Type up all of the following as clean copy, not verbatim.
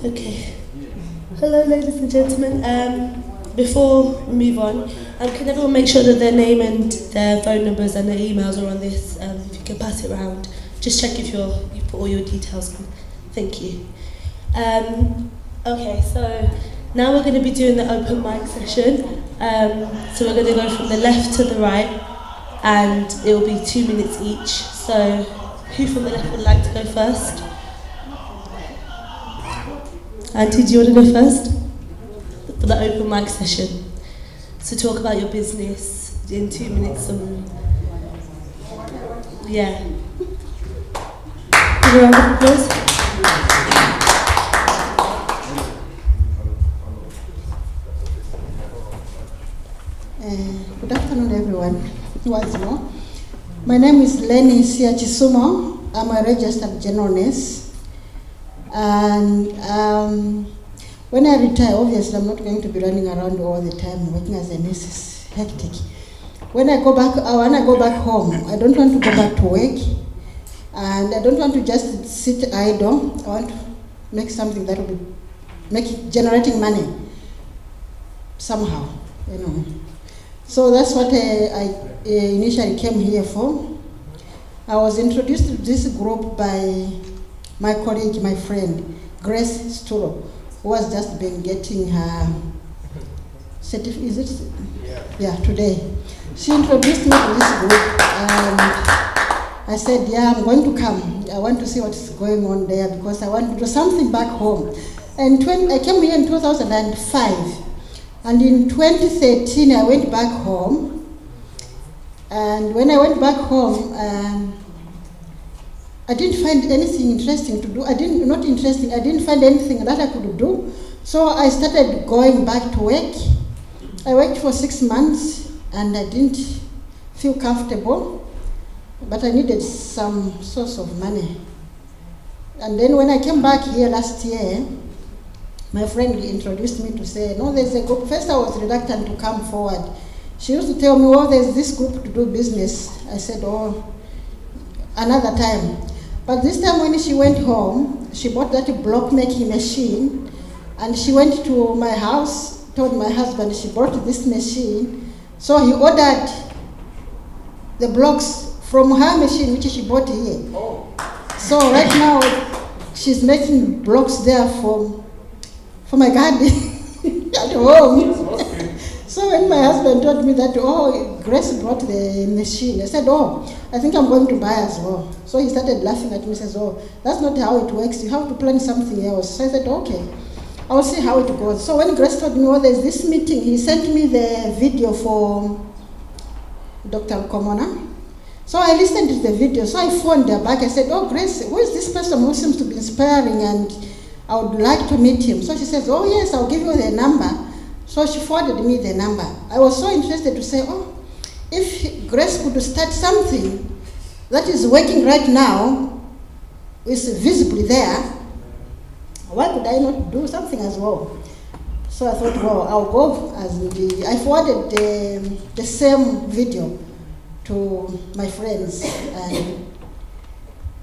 Okay. Hello, ladies and gentlemen. Before we move on, can everyone make sure that their name and their phone numbers and their emails are on this? If you can pass it around, just check if you put all your details in. Thank you. Okay, so now we're going to be doing the open mic session. So we're going to go from the left to the right, and it will be 2 minutes each. So who from the left would like to go first? Auntie, do you want to go first? For the open mic session. So talk about your business in 2 minutes. Yeah. Give a round of applause. Good afternoon, everyone. Once more. My name is Lenny Siachisumo. I'm a registered general nurse. And when I retire, obviously I'm not going to be running around all the time working as a nurse. Is hectic. When I go back home, I don't want to go back to work, and I don't want to just sit idle. I want to make something that will be generating money somehow, you know. So that's what I initially came here for. I was introduced to this group by my colleague, my friend, Grace Sturo, who has just been getting her certificate, is it? Yeah, today. She introduced me to this group, and I said, yeah, I'm going to come. I want to see what's going on there because I want to do something back home. And I came here in 2005, and in 2013 I went back home. And when I went back home, I didn't find anything interesting to do. I didn't find anything that I could do. So I started going back to work. I worked for 6 months and I didn't feel comfortable, but I needed some source of money. And then when I came back here last year, my friend introduced me to say, no, there's a group. First I was reluctant to come forward. She used to tell me, oh, there's this group to do business. I said, oh, another time. But this time when she went home, she bought that block making machine, and she went to my house, told my husband she bought this machine. So he ordered the blocks from her machine, which she bought here. Oh. So right now, she's making blocks there for my garden at home. So when my husband told me that, oh, Grace brought the machine, I said, oh, I think I'm going to buy as well. So he started laughing at me, says, oh, that's not how it works. You have to plan something else. So I said, okay, I'll see how it goes. So when Grace told me, oh, there's this meeting, he sent me the video for Dr. Komona. So I listened to the video. So I phoned her back. I said, oh, Grace, who is this person who seems to be inspiring, and I would like to meet him. So she says, oh, yes, I'll give you the number. So she forwarded me the number. I was so interested to say, oh, if Grace could start something that is working right now, is visibly there, why could I not do something as well? So I thought, well, I'll go I forwarded the same video to my friends, and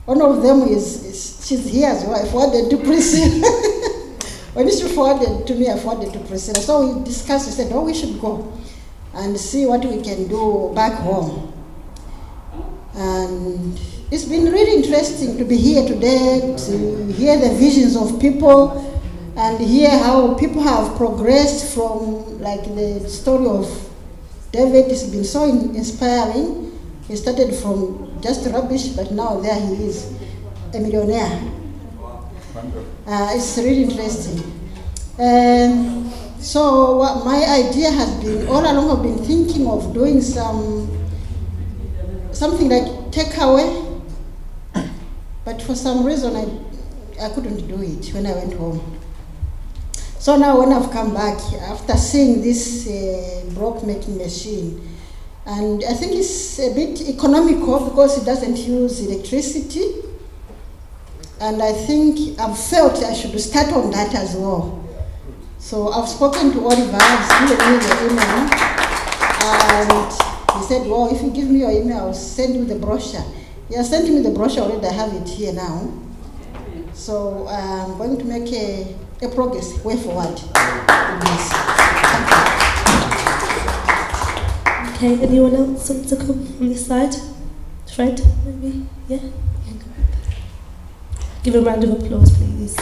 one of them she's here as well. I forwarded to Priscilla. When she forwarded to me, I forwarded to Priscilla. So we discussed, we said, oh, we should go and see what we can do back home. And it's been really interesting to be here today, to hear the visions of people and hear how people have progressed from, like the story of David has been so inspiring. He started from just rubbish, but now there he is, a millionaire. It's really interesting. So what my idea has been, all along I've been thinking of doing something like takeaway, but for some reason I couldn't do it when I went home. So now when I've come back, after seeing this block making machine, and I think it's a bit economical because it doesn't use electricity, and I think I've felt I should start on that as well. So I've spoken to Oliver, he's given me the email, and he said, well, if you give me your email, I'll send you the brochure. He has sent me the brochure already, I have it here now. So I'm going to make a progress way forward. Yes. Okay, anyone else want to come on this side? Fred, maybe? Yeah? Give a round of applause, please.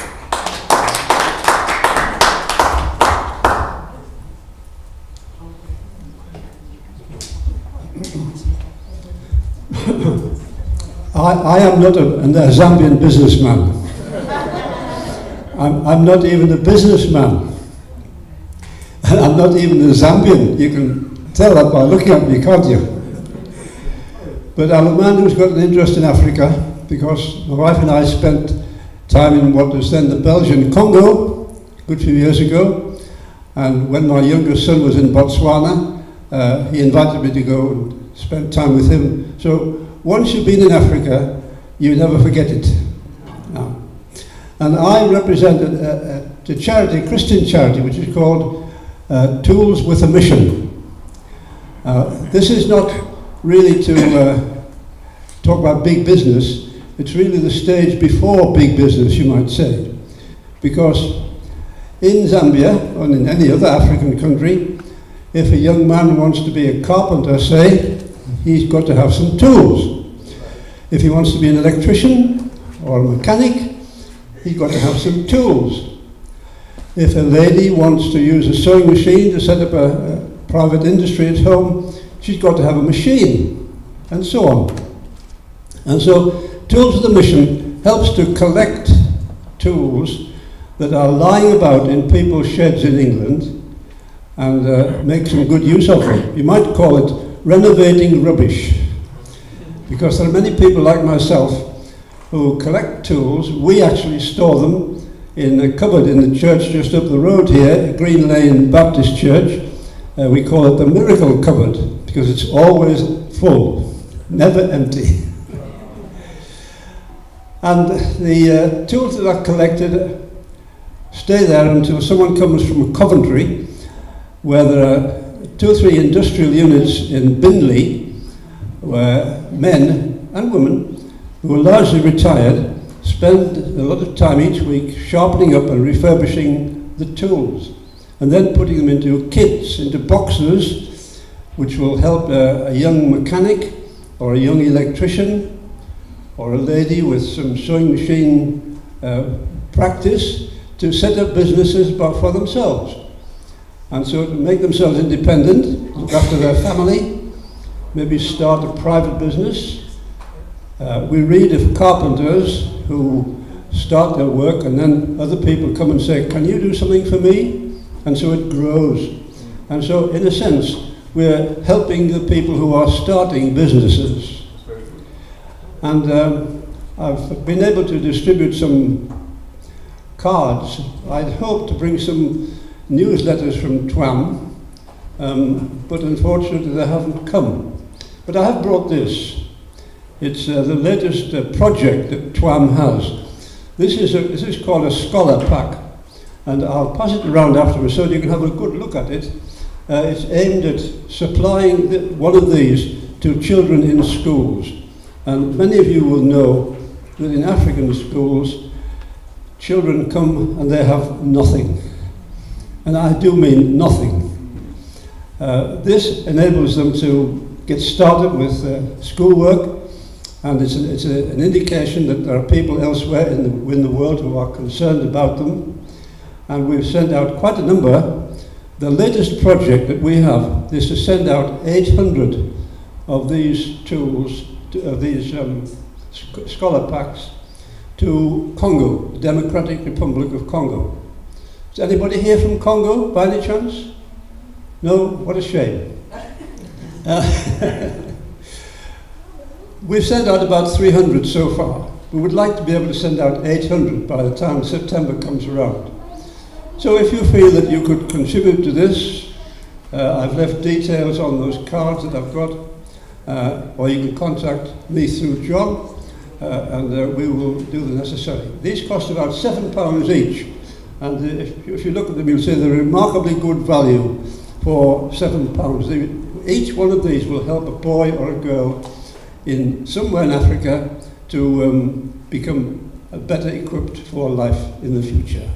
I am not a Zambian businessman. I'm not even a businessman. And I'm not even a Zambian. You can tell that by looking at me, can't you? But I'm a man who's got an interest in Africa because my wife and I spent time in what was then the Belgian Congo a good few years ago. And when my youngest son was in Botswana, he invited me to go and spend time with him. So once you've been in Africa, you never forget it. No. And I represented a charity, a Christian charity, which is called Tools with a Mission. This is not really to talk about big business. It's really the stage before big business, you might say. Because in Zambia, or in any other African country, if a young man wants to be a carpenter, say, he's got to have some tools. If he wants to be an electrician or a mechanic, he's got to have some tools. If a lady wants to use a sewing machine to set up a private industry at home, she's got to have a machine, and so on. And so, Tools with a Mission helps to collect tools that are lying about in people's sheds in England and make some good use of them. You might call it renovating rubbish. Because there are many people like myself who collect tools. We actually store them in a cupboard in the church just up the road here, Green Lane Baptist Church. We call it the miracle cupboard because it's always full, never empty. And the tools that are collected stay there until someone comes from Coventry, where there are 2 or 3 industrial units in Binley, where men and women who are largely retired spend a lot of time each week sharpening up and refurbishing the tools and then putting them into kits, into boxes, which will help a young mechanic or a young electrician or a lady with some sewing machine practice to set up businesses for themselves. And so to make themselves independent, look after their family, maybe start a private business. We read of carpenters who start their work and then other people come and say, can you do something for me? And so it grows. And so in a sense, we're helping the people who are starting businesses. And I've been able to distribute some cards. I'd hoped to bring some newsletters from TWAM, but unfortunately they haven't come. But I have brought this. It's the latest project that TWAM has. This is called a scholar pack, and I'll pass it around afterwards so you can have a good look at it. It's aimed at supplying one of these to children in schools. And many of you will know that in African schools, children come and they have nothing. And I do mean nothing. This enables them to get started with schoolwork, and it's an indication that there are people elsewhere in the world who are concerned about them. And we've sent out quite a number. The latest project that we have is to send out 800 of these tools, these scholar packs, to Congo, the Democratic Republic of Congo. Is anybody here from Congo, by any chance? No? What a shame. We've sent out about 300 so far. We would like to be able to send out 800 by the time September comes around. So if you feel that you could contribute to this, I've left details on those cards that I've got, or you can contact me through John, and we will do the necessary. These cost about £7 each, and if you look at them, you'll see they're remarkably good value for £7. Each one of these will help a boy or a girl in somewhere in Africa to become better equipped for life in the future.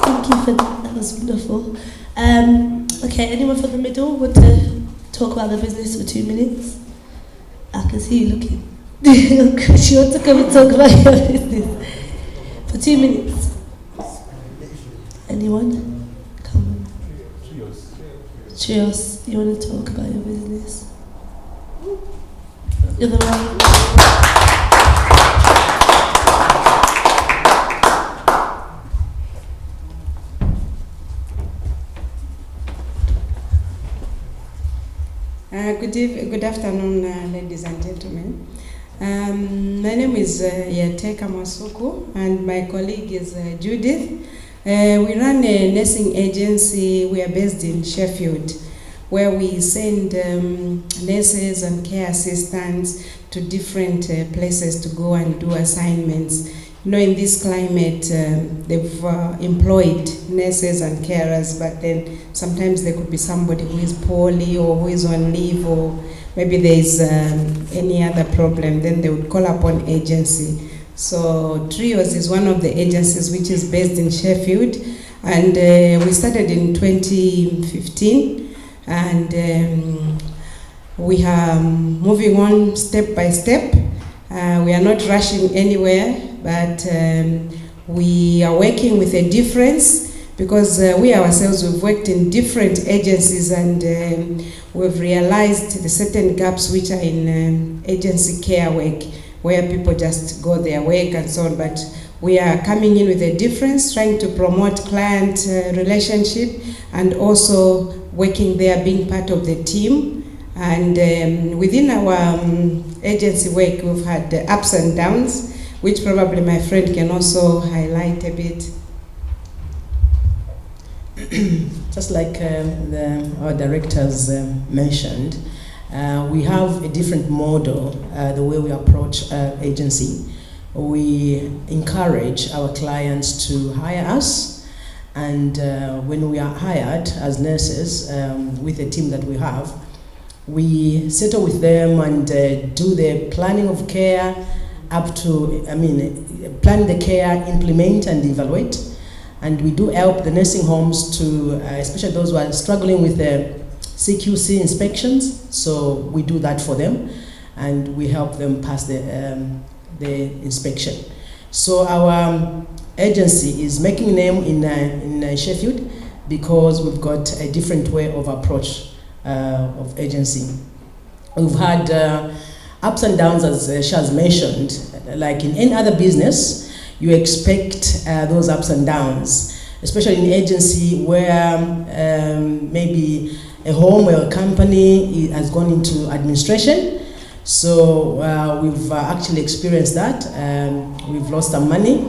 Thank you for that. That was wonderful. Okay, anyone from the middle want to talk about the business for 2 minutes? I can see you looking. You want to come and talk about your business for 2 minutes? Anyone? Come on. Trios, you want to talk about your business? You're the one. Good afternoon, ladies and gentlemen. My name is Yateka Masuku, and my colleague is Judith. We run a nursing agency. We are based in Sheffield, where we send nurses and care assistants to different places to go and do assignments. You know, in this climate, they've employed nurses and carers, but then sometimes there could be somebody who is poorly or who is on leave, or maybe there is any other problem, then they would call upon agency. So Trios is one of the agencies which is based in Sheffield, and we started in 2015, and we are moving on step by step. We are not rushing anywhere, but we are working with a difference, because we ourselves, we've worked in different agencies, and we've realized the certain gaps which are in agency care work, where people just go their work and so on. But we are coming in with a difference, trying to promote client relationship, and also working there, being part of the team. And within our agency work, we've had ups and downs, which probably my friend can also highlight a bit. Just like our directors mentioned, we have a different model, the way we approach agency. We encourage our clients to hire us, and when we are hired as nurses with the team that we have, we settle with them and do the planning of care up to, plan the care, implement and evaluate. And we do help the nursing homes to, especially those who are struggling with the CQC inspections. So we do that for them, and we help them pass the inspection. So our agency is making name in Sheffield, because we've got a different way of approach of agency. We've had ups and downs, as Shaz mentioned. Like in any other business, you expect those ups and downs, especially in agency where maybe a home or a company has gone into administration. So we've actually experienced that. We've lost some money,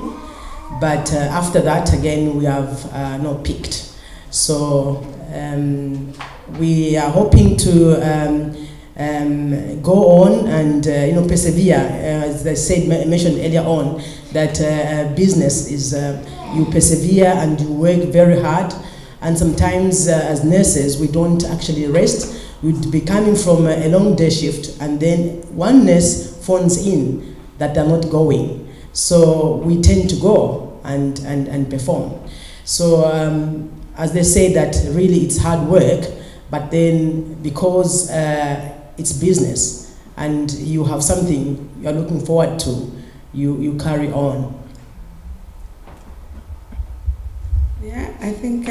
but after that, again, we have not peaked. So we are hoping to go on and persevere. As I said, mentioned earlier on, that business is you persevere and you work very hard. And sometimes as nurses, we don't actually rest. We'd be coming from a long day shift, and then one nurse phones in that they're not going. So we tend to go and perform. So as they say, that really it's hard work, but then because it's business and you have something you're looking forward to, you carry on. Yeah, I think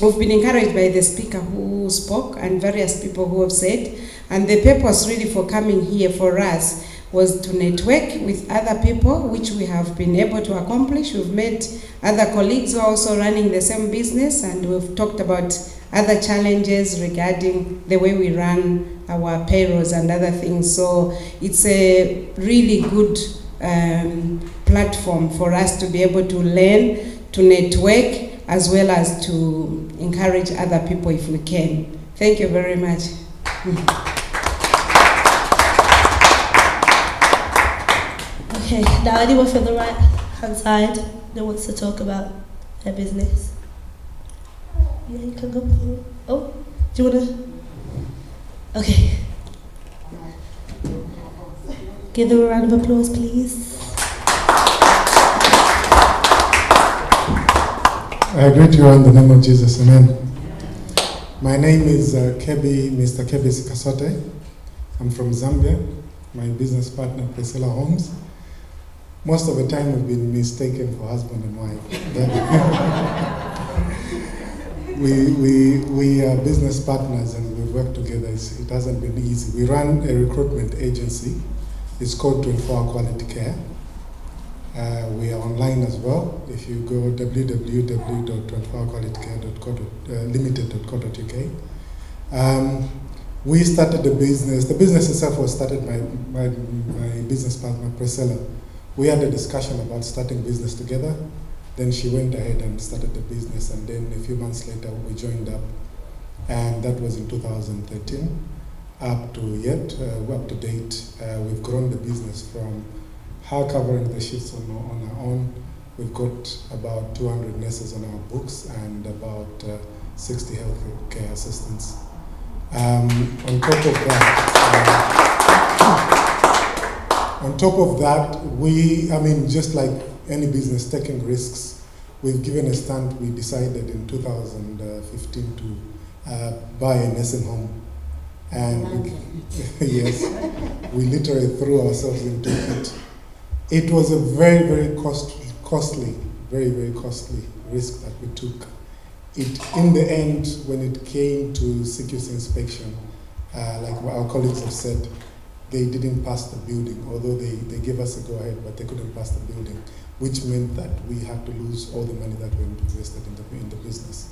we've been encouraged by the speaker who spoke and various people who have said, and the purpose really for coming here for us was to network with other people, which we have been able to accomplish. We've met other colleagues who are also running the same business, and we've talked about other challenges regarding the way we run our payrolls and other things. So it's a really good platform for us to be able to learn, to network, as well as to encourage other people if we can. Thank you very much. Okay, now anyone from the right hand side that wants to talk about their business? Yeah, you can go forward. Oh, do you want to? Okay. Give them a round of applause, please. I greet you all in the name of Jesus, amen. My name is Mr. Kebi Sikasote. I'm from Zambia. My business partner, Priscilla Holmes. Most of the time we've been mistaken for husband and wife. we are business partners and we work together. It hasn't been easy. We run a recruitment agency. It's called 24 Hour Quality Care. We are online as well. If you go www.24hourqualitycare.limited.co.uk. We started the business. The business itself was started by my business partner, Priscilla. We had a discussion about starting business together. Then she went ahead and started the business, and then a few months later we joined up, and that was in 2013. Up to yet, we're up to date. We've grown the business from her covering the shifts on our own. We've got about 200 nurses on our books and about 60 healthcare assistants. On top of that, just like any business taking risks, we've given a stand. We decided in 2015 to buy a nursing home. And yes, we literally threw ourselves into it. It was a very, very costly risk that we took. In the end, when it came to CQC inspection, like our colleagues have said, they didn't pass the building, although they gave us a go-ahead, but they couldn't pass the building, which meant that we had to lose all the money that we invested in the business.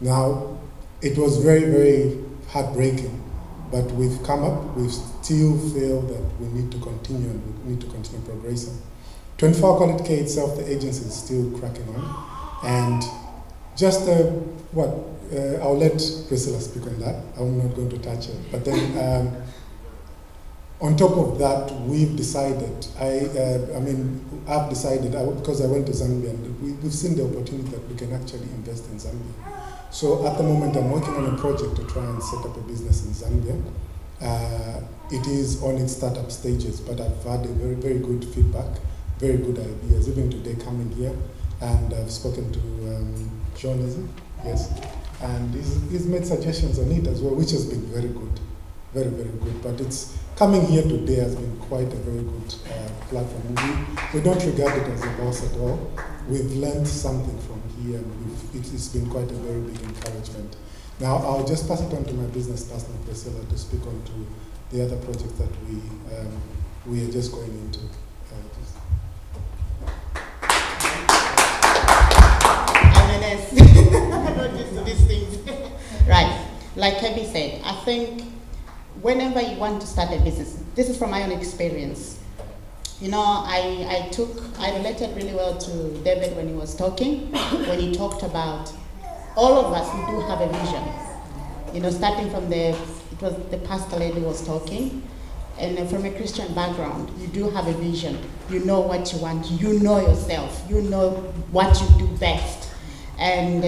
Now, it was very, very heartbreaking, but we've come up, we still feel that we need to continue and we need to continue progressing. 24 Hour Quality Care itself, the agency is still cracking on. And just I'll let Priscilla speak on that. I'm not going to touch it. But then on top of that, we've decided, I've decided, because I went to Zambia, and we've seen the opportunity that we can actually invest in Zambia. So at the moment, I'm working on a project to try and set up a business in Zambia. It is on its startup stages, but I've had a very, very good feedback, very good ideas. Even today coming here, and I've spoken to John, is it? Yes. And he's made suggestions on it as well, which has been very good, very, very good. But it's coming here today has been quite a very good platform. We don't regard it as a loss at all. We've learned something from here, and it's been quite a very big encouragement. Now, I'll just pass it on to my business partner, Priscilla, to speak on to the other projects that we are just going into. These things. Right, like Kebi said, I think whenever you want to start a business, this is from my own experience. You know, I related really well to David when he was talking, when he talked about all of us, we do have a vision. You know, starting from it was the pastor lady was talking, and from a Christian background, you do have a vision. You know what you want, you know yourself, you know what you do best. And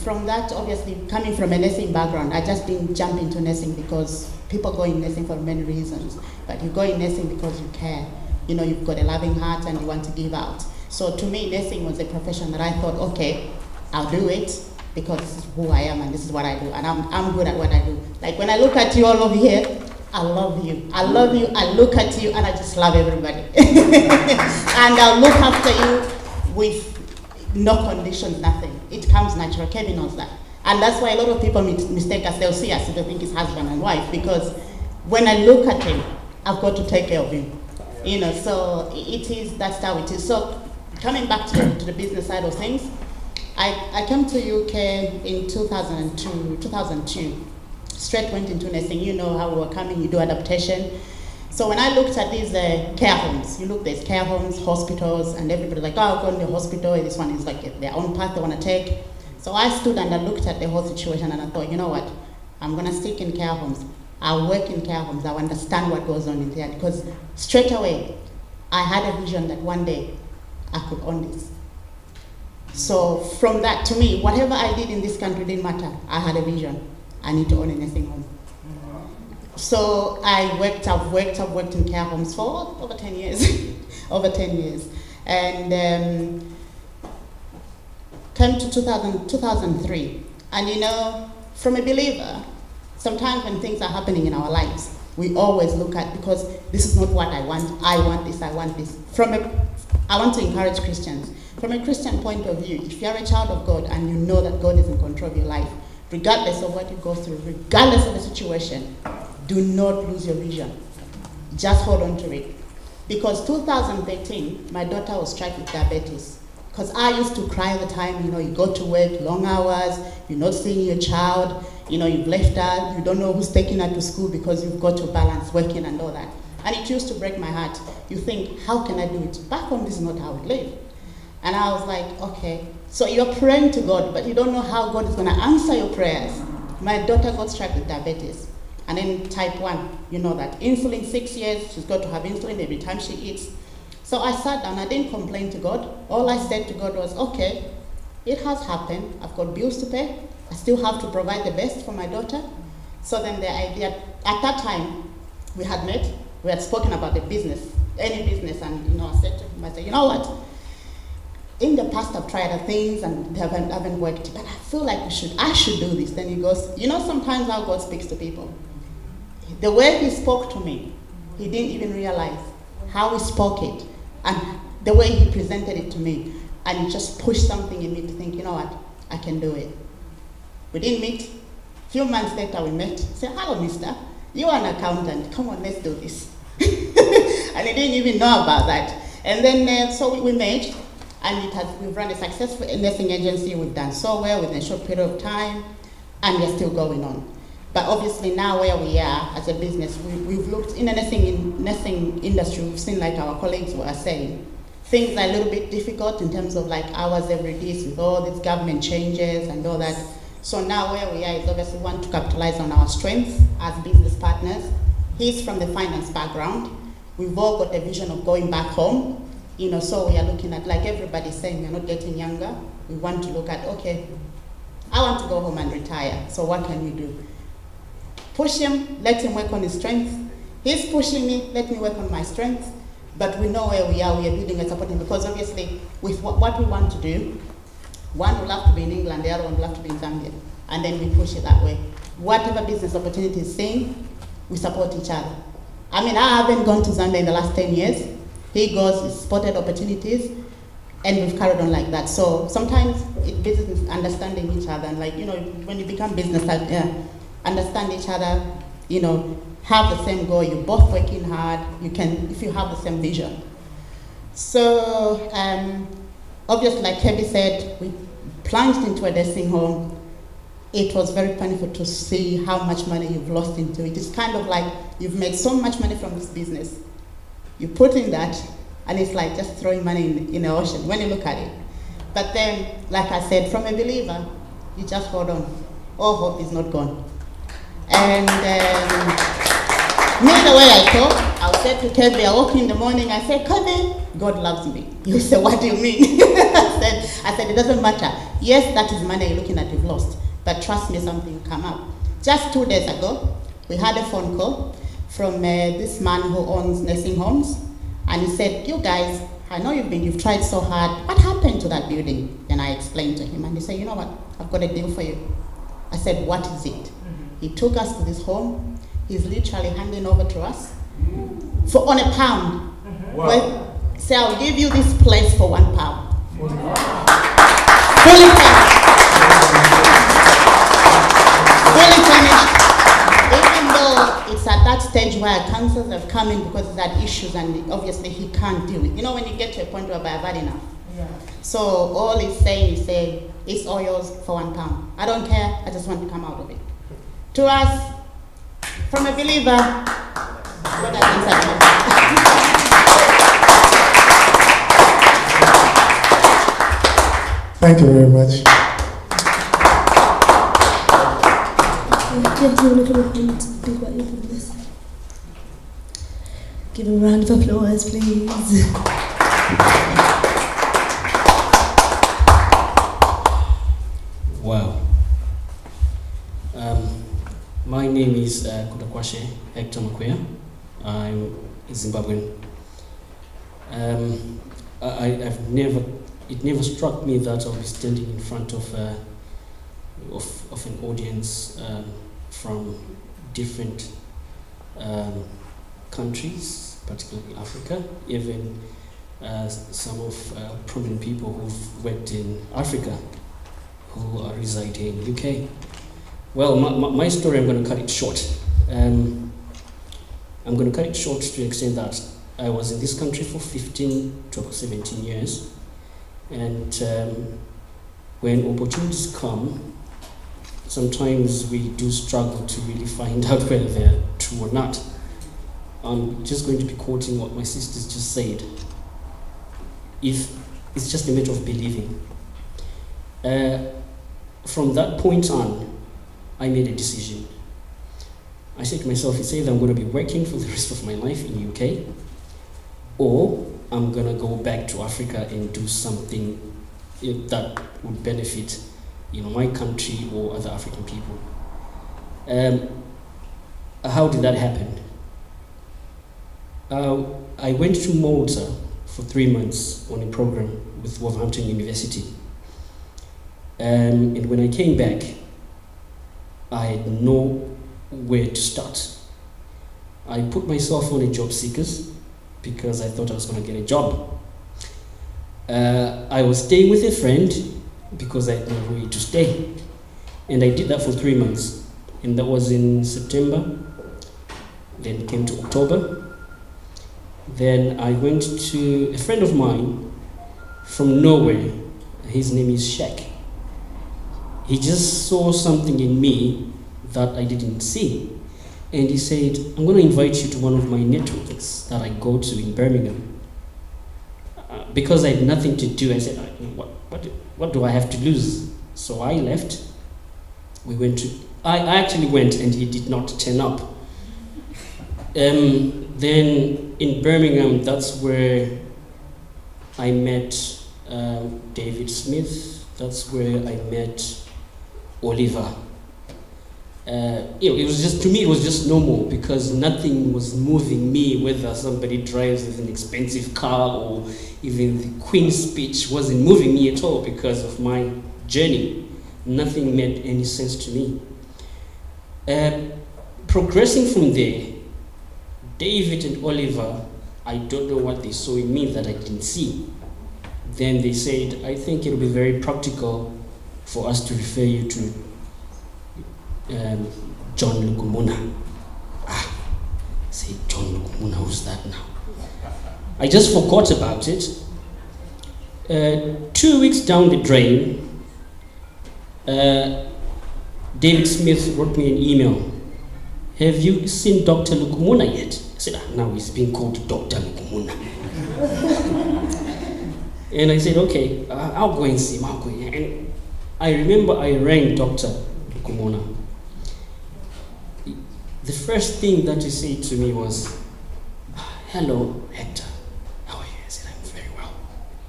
from that, obviously, coming from a nursing background, I just didn't jump into nursing because people go in nursing for many reasons. But you go in nursing because you care. You know, you've got a loving heart and you want to give out. So to me, nursing was a profession that I thought, okay, I'll do it because this is who I am and this is what I do. And I'm good at what I do. Like when I look at you all over here, I love you. I love you. I look at you and I just love everybody. And I'll look after you with no conditions, nothing. It comes natural. Kevin knows that. And that's why a lot of people mistake us. They'll see us and they think it's husband and wife, because when I look at him, I've got to take care of him. You know, so that's how it is. So coming back to the business side of things, I came to UK in 2002. Straight went into nursing. You know how we were coming, you do adaptation. So when I looked at these care homes, there's care homes, hospitals, and everybody's like, oh, I'll go to the hospital, this one is like their own path they want to take. So I stood and I looked at the whole situation and I thought, you know what, I'm going to stick in care homes. I'll work in care homes, I'll understand what goes on in there, because straight away, I had a vision that one day I could own this. So from that, to me, whatever I did in this country didn't matter. I had a vision. I need to own a nursing home. So I've worked in care homes for over 10 years, over 10 years. And came to 2003. And you know, from a believer, sometimes when things are happening in our lives, we always look at, because this is not what I want this, I want this. I want to encourage Christians. From a Christian point of view, if you're a child of God and you know that God is in control of your life, regardless of what you go through, regardless of the situation, do not lose your vision. Just hold on to it. Because 2013, my daughter was struck with diabetes. Because I used to cry all the time, you know, you go to work, long hours, you're not seeing your child, you know, you've left her, you don't know who's taking her to school because you've got to balance working and all that. And it used to break my heart. You think, how can I do it? Back home, this is not how we live. And I was like, okay. So you're praying to God, but you don't know how God is going to answer your prayers. My daughter got struck with diabetes. And then type 1, you know that. Insulin, 6 years, she's got to have insulin every time she eats. So I sat down, I didn't complain to God. All I said to God was, okay, it has happened. I've got bills to pay. I still have to provide the best for my daughter. So then the idea, at that time, we had met, we had spoken about the business, any business, and you know, I said to him, I said, you know what? In the past, I've tried other things and they haven't worked, but I feel like I should do this. Then he goes, you know, sometimes how God speaks to people. The way he spoke to me, he didn't even realize how he spoke it and the way he presented it to me. And it just pushed something in me to think, you know what, I can do it. We didn't meet. A few months later, we met. I said, hello, mister. You are an accountant. Come on, let's do this. And he didn't even know about that. And then, so we met. And we've run a successful nursing agency. We've done so well within a short period of time, and we're still going on. But obviously now where we are as a business, we've looked in the nursing industry, we've seen, like our colleagues were saying, things are a little bit difficult in terms of like hours every day with all these government changes and all that. So now where we are is obviously we want to capitalize on our strengths as business partners. He's from the finance background. We've all got a vision of going back home. You know, so we are looking at, like everybody's saying, we're not getting younger. We want to look at, okay, I want to go home and retire. So what can we do? Push him, let him work on his strengths. He's pushing me, let me work on my strengths. But we know where we are building and supporting, because obviously with what we want to do, one will have to be in England, the other one will have to be in Zambia. And then we push it that way. Whatever business opportunity is seeing, we support each other. I mean, I haven't gone to Zambia in the last 10 years. He goes, he's spotted opportunities, and we've carried on like that. So sometimes it business understanding each other, and like, you know, when you become business, understand each other, you know, have the same goal, you're both working hard, you can, if you have the same vision. So obviously, like Kebby said, we plunged into a nursing home. It was very painful to see how much money you've lost into it. It's kind of like you've made so much money from this business. You put in that, and it's like just throwing money in the ocean when you look at it. But then, like I said, from a believer, you just hold on. All hope is not gone. And me, the way I talk, I'll say to Kevin, I woke in the morning, I say, Kevin, God loves me. You say, what do you mean? I said, it doesn't matter. Yes, that is money you're looking at, you've lost. But trust me, something will come up. Just 2 days ago, we had a phone call from this man who owns nursing homes, and he said, you guys, I know you've tried so hard, what happened to that building? And I explained to him, and he said, you know what, I've got a deal for you. I said, what is it? Mm-hmm. He took us to this home. He's literally handing over to us on £1. Mm-hmm. Wow. Well, say, I'll give you this place for £1. Wow. Fully furnished. Fully furnished. Even though it's at that stage where cancers have come in because he's had issues, and obviously he can't deal with it. You know, when you get to a point where I've had enough. Yeah. So all he's saying is saying, it's all yours for £1. I don't care, I just want to come out of it. To us, from a believer, God has answered me. Thank you very much. Yeah, do you want to come up and speak about your business? Give him a round of applause, please. Wow. My name name is Kudakwashe Hector Makwea. I'm Zimbabwean. It never struck me that I'll be standing in front of an audience from different countries, particularly Africa, even some of prominent people who've worked in Africa who are residing in the UK. Well, my story, I'm going to cut it short. I'm going to cut it short to the extent that I was in this country for 15 to 17 years. And when opportunities come, sometimes we do struggle to really find out whether they're true or not. I'm just going to be quoting what my sisters just said. If it's just a matter of believing. From that point on, I made a decision. I said to myself, it's either I'm going to be working for the rest of my life in the UK, or I'm going to go back to Africa and do something that would benefit, my country or other African people. How did that happen? I went to Malta for 3 months on a program with Wolverhampton University. And when I came back, I had nowhere to start. I put myself on a job seekers because I thought I was going to get a job. I was staying with a friend because I had nowhere to stay. And I did that for 3 months. And that was in September. Then it came to October. Then I went to a friend of mine from Norway. His name is Shek. He just saw something in me that I didn't see. And he said, I'm going to invite you to one of my networks that I go to in Birmingham. Because I had nothing to do, I said, what do I have to lose? So I left. I actually went and he did not turn up. Then in Birmingham, that's where I met David Smith. That's where I met Oliver. It was just, to me, it was just normal because nothing was moving me, whether somebody drives with an expensive car or even the Queen's speech wasn't moving me at all because of my journey. Nothing made any sense to me. Progressing from there, David and Oliver, I don't know what they saw in me that I didn't see. Then they said, I think it'll be very practical for us to refer you to John Lukumuna. I say, John Lukumuna, who's that now? I just forgot about it. 2 weeks down the drain, David Smith wrote me an email. Have you seen Dr. Lukumuna yet? I said, now he's being called Dr. Lukumuna. And I said, okay, I'll go and see him. And I remember I rang Dr. Lukumuna. The first thing that he said to me was, hello, Hector. How are you? I said, I'm very well.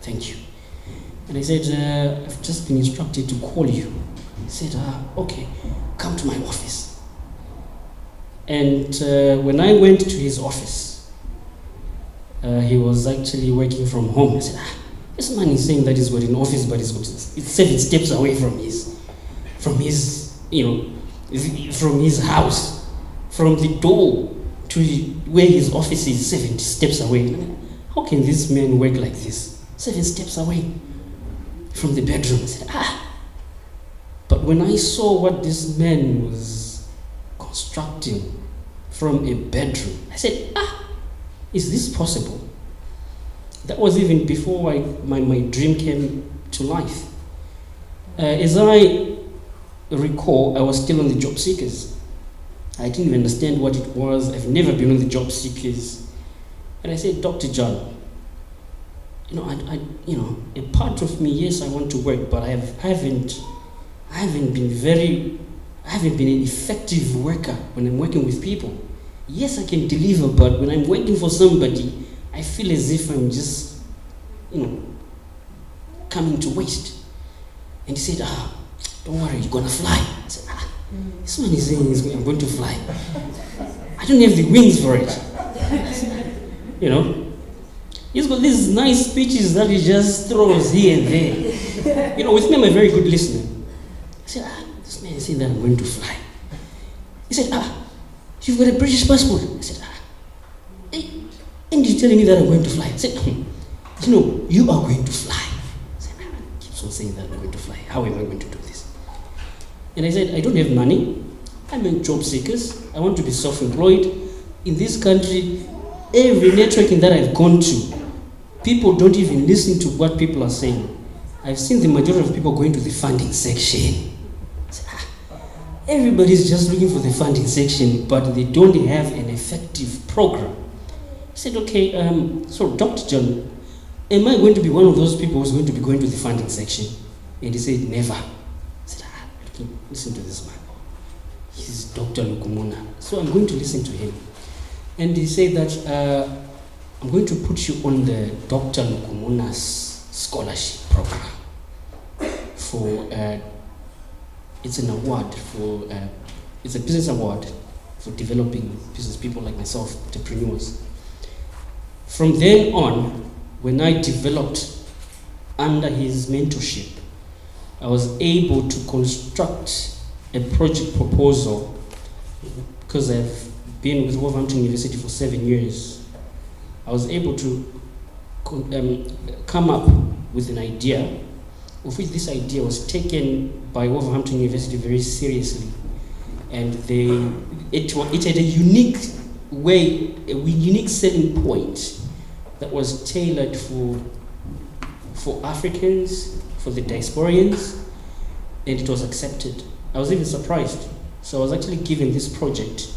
Thank you. And I said, I've just been instructed to call you. He said, okay, come to my office. And when I went to his office, he was actually working from home. I said, this man is saying that he's got an office, but it's 7 steps away from his from his house. From the door to where his office is 70 steps away. How can this man work like this? 7 steps away from the bedroom. I said, But when I saw what this man was constructing from a bedroom, I said, is this possible? That was even before my dream came to life. As I recall, I was still on the job seekers. I didn't even understand what it was. I've never been on the job seekers. And I said, Dr. John, a part of me, yes, I want to work, but I haven't been an effective worker when I'm working with people. Yes, I can deliver, but when I'm working for somebody, I feel as if I'm just, coming to waste. And he said, don't worry, you're gonna fly. I said, This man is saying I'm going to fly. I don't have the wings for it. You know? He's got these nice speeches that he just throws here and there. You know, with me, I'm a very good listener. I said, this man is saying that I'm going to fly. He said, you've got a British passport. I said, and you're telling me that I'm going to fly. I said, you know, you are going to fly. I said, he keeps on saying that I'm going to fly. How am I going to do this? And I said, I don't have money. I'm a job seekers. I want to be self-employed. In this country, every networking that I've gone to, people don't even listen to what people are saying. I've seen the majority of people going to the funding section. I said, everybody's just looking for the funding section, but they don't have an effective program. I said, okay, so Dr. John, am I going to be one of those people who's going to be going to the funding section? And he said, never. I said, listen to this man. He's Dr. Lukumuna. So I'm going to listen to him. And he said that I'm going to put you on the Dr. Lukumuna's scholarship program for, it's an award for, it's a business award for developing business people like myself, entrepreneurs. From then on, when I developed under his mentorship, I was able to construct a project proposal because I've been with Wolverhampton University for 7 years. I was able to come up with an idea, of which this idea was taken by Wolverhampton University very seriously. And it had a unique way, a unique selling point that was tailored for Africans, for the diasporians, and it was accepted. I was even surprised. So I was actually given this project,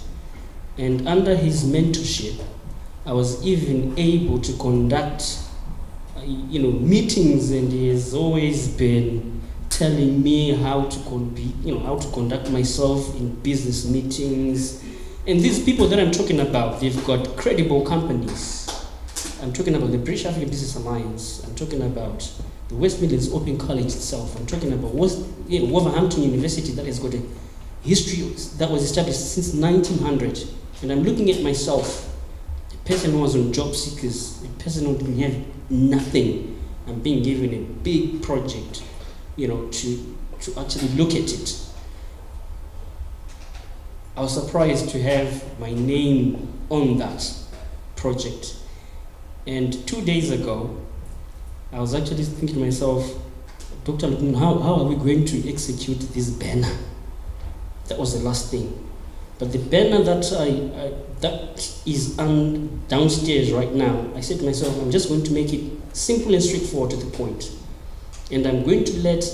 and under his mentorship, I was even able to conduct meetings, and he has always been telling me how to conduct myself in business meetings. And these people that I'm talking about, they've got credible companies. I'm talking about the British African Business Alliance. I'm talking about the West Midlands Open College itself. I'm talking about Wolverhampton University that has got a history that was established since 1900. And I'm looking at myself, a person who was on job seekers, a person who didn't have nothing. I'm being given a big project, to actually look at it. I was surprised to have my name on that project. And 2 days ago, I was actually thinking to myself, Dr. Lukman, how are we going to execute this banner? That was the last thing. But the banner that is downstairs right now, I said to myself, I'm just going to make it simple and straightforward to the point. And I'm going to let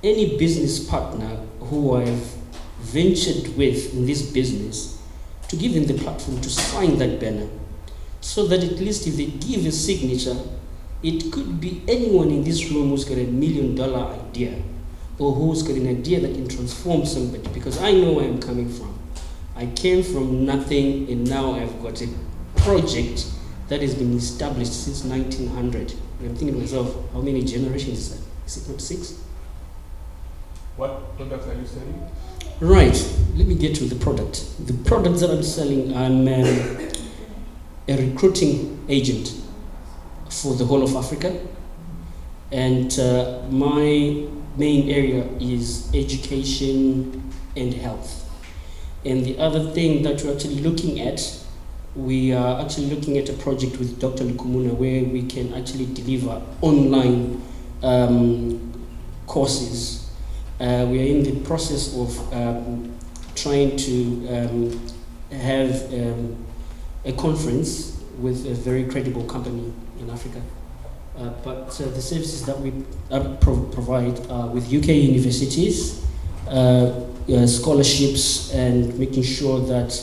any business partner who I've ventured with in this business to give them the platform to sign that banner. So that at least if they give a signature, it could be anyone in this room who's got $1 million idea, or who's got an idea that can transform somebody, because I know where I'm coming from. I came from nothing, and now I've got a project that has been established since 1900. And I'm thinking to myself, how many generations is that? Is it not 6? What products are you selling? Right, let me get to the product. The products that I'm selling, I'm a recruiting agent for the whole of Africa, and my main area is education and health. And the other thing that we're actually looking at, we are actually looking at a project with Dr. Lukumuna where we can actually deliver online courses. We are in the process of trying to have a conference with a very credible company in Africa. But the services that we provide with UK universities, scholarships, and making sure that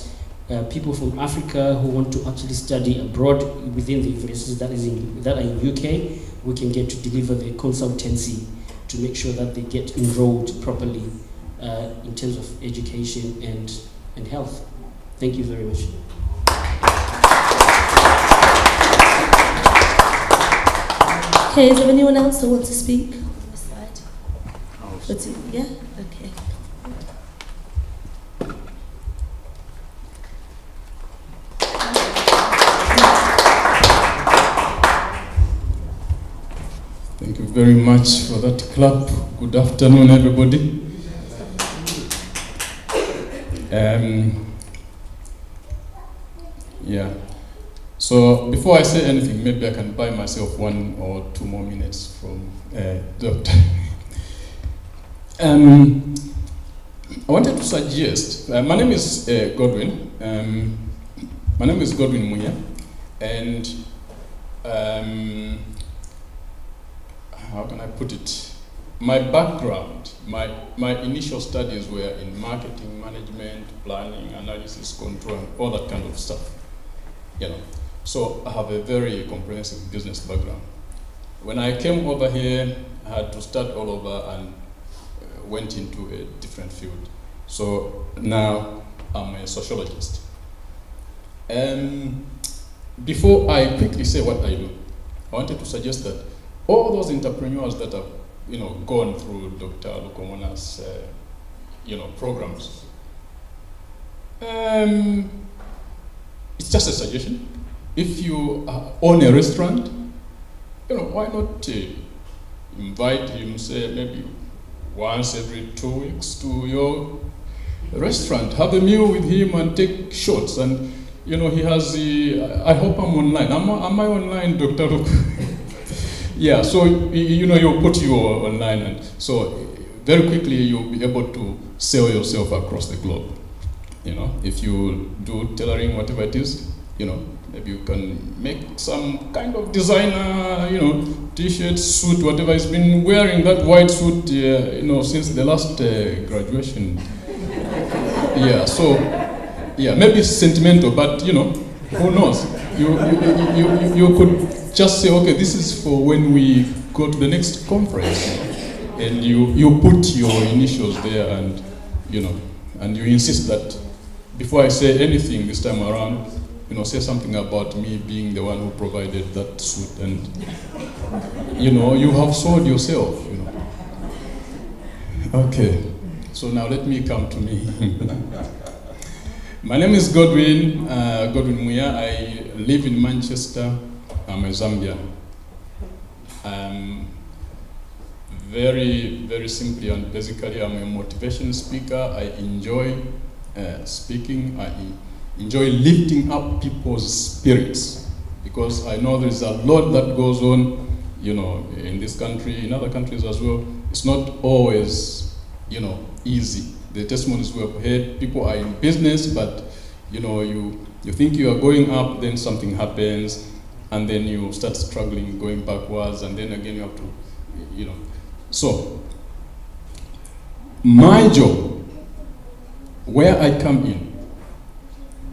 people from Africa who want to actually study abroad within the universities that are in UK, we can get to deliver the consultancy to make sure that they get enrolled properly in terms of education and health. Thank you very much. Okay, is there anyone else that wants to speak on this side? Yeah? Okay. very much for that clap. Good afternoon, everybody. Yeah. So before I say anything, maybe I can buy myself 1 or 2 more minutes from Dr. I wanted to suggest, my name is Godwin. My name is Godwin Muya, and how can I put it? My background, my initial studies were in marketing, management, planning, analysis, control, and all that kind of stuff. You know, so I have a very comprehensive business background. When I came over here, I had to start all over and went into a different field. So now I'm a sociologist. Before I quickly say what I do, I wanted to suggest that all those entrepreneurs that have, gone through Dr. Lukomona's, programs, it's just a suggestion. If you own a restaurant, why not invite him, say maybe once every 2 weeks to your restaurant, have a meal with him and take shots. And he has I hope I'm online. Am I online, Dr. Luke? Yeah, so you'll put you online, and so very quickly you'll be able to sell yourself across the globe. If you do tailoring, whatever it is, maybe you can make some kind of designer, t-shirt, suit, whatever. He's been wearing that white suit, since the last graduation. Yeah, so, yeah, maybe it's sentimental, but, who knows? You could just say, okay, this is for when we go to the next conference. And you put your initials there, and, and you insist that before I say anything this time around, say something about me being the one who provided that suit, and you have sold yourself. Okay, so now let me come to me. My name is Godwin Muya. I live in Manchester. I'm a Zambian. Very, very simply and basically, I'm a motivation speaker. I enjoy speaking. I enjoy lifting up people's spirits, because I know there's a lot that goes on, in this country, in other countries as well. It's not always, easy. The testimonies we have heard, people are in business, but, you think you are going up, then something happens, and then you start struggling, going backwards, and then again you have to, So, my job, where I come in,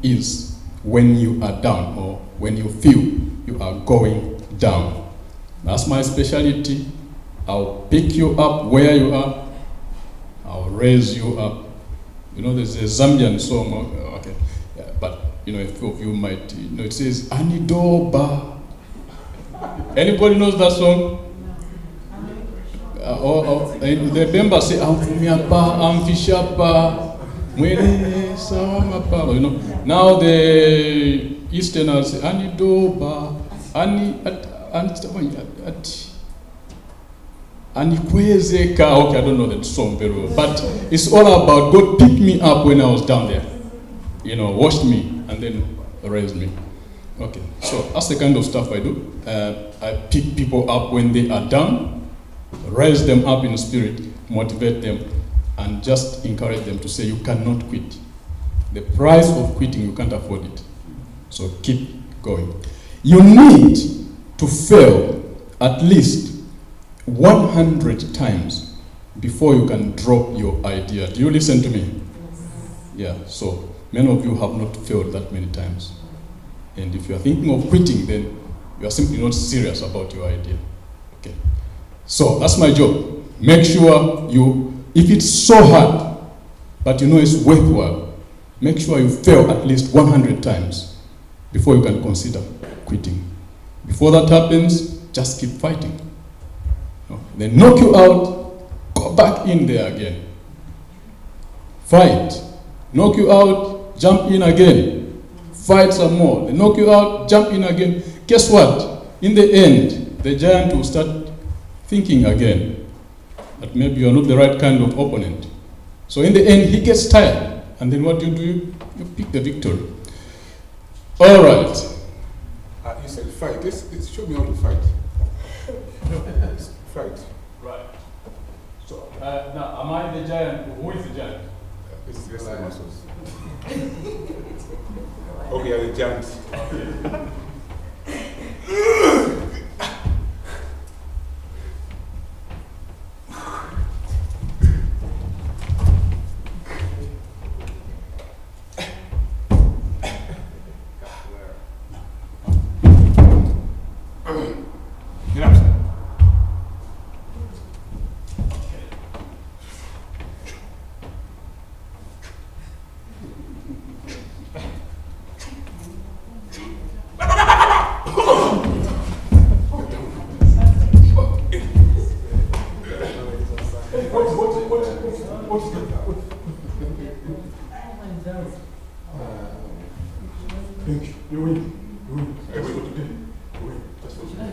is when you are down, or when you feel you are going down. That's my specialty. I'll pick you up where you are. I'll raise you up. There's a Zambian song, okay, yeah, but a few of you might, it says Anidoba. Anybody knows that song? The members say Amfumiapa, Amfishapa. Now the Easterners say Anidoba, Anikwezeka. Okay, I don't know that song very well, but it's all about God picked me up when I was down there, washed me and then raised me. Okay, so that's the kind of stuff I do. I pick people up when they are down, raise them up in spirit, motivate them, and just encourage them to say you cannot quit. The price of quitting, you can't afford it. So keep going. You need to fail at least 100 times before you can drop your idea. Do you listen to me? Yeah, so many of you have not failed that many times. And if you are thinking of quitting, then you are simply not serious about your idea. Okay. So that's my job. Make sure if it's so hard, but it's worthwhile, make sure you fail at least 100 times before you can consider quitting. Before that happens, just keep fighting. They knock you out, go back in there again. Fight. Knock you out, jump in again. Fight some more. They knock you out, jump in again. Guess what? In the end, the giant will start thinking again that maybe you're not the right kind of opponent. So in the end, he gets tired. And then what do? You pick the victory. All right. You said fight. Show me how to fight. Fight. Right. So now, am I the giant? Who is the giant? It's the muscles. Okay, you're the giant. Get up, sir. Thank you. You win. You win. I win today. You win. That's what you win.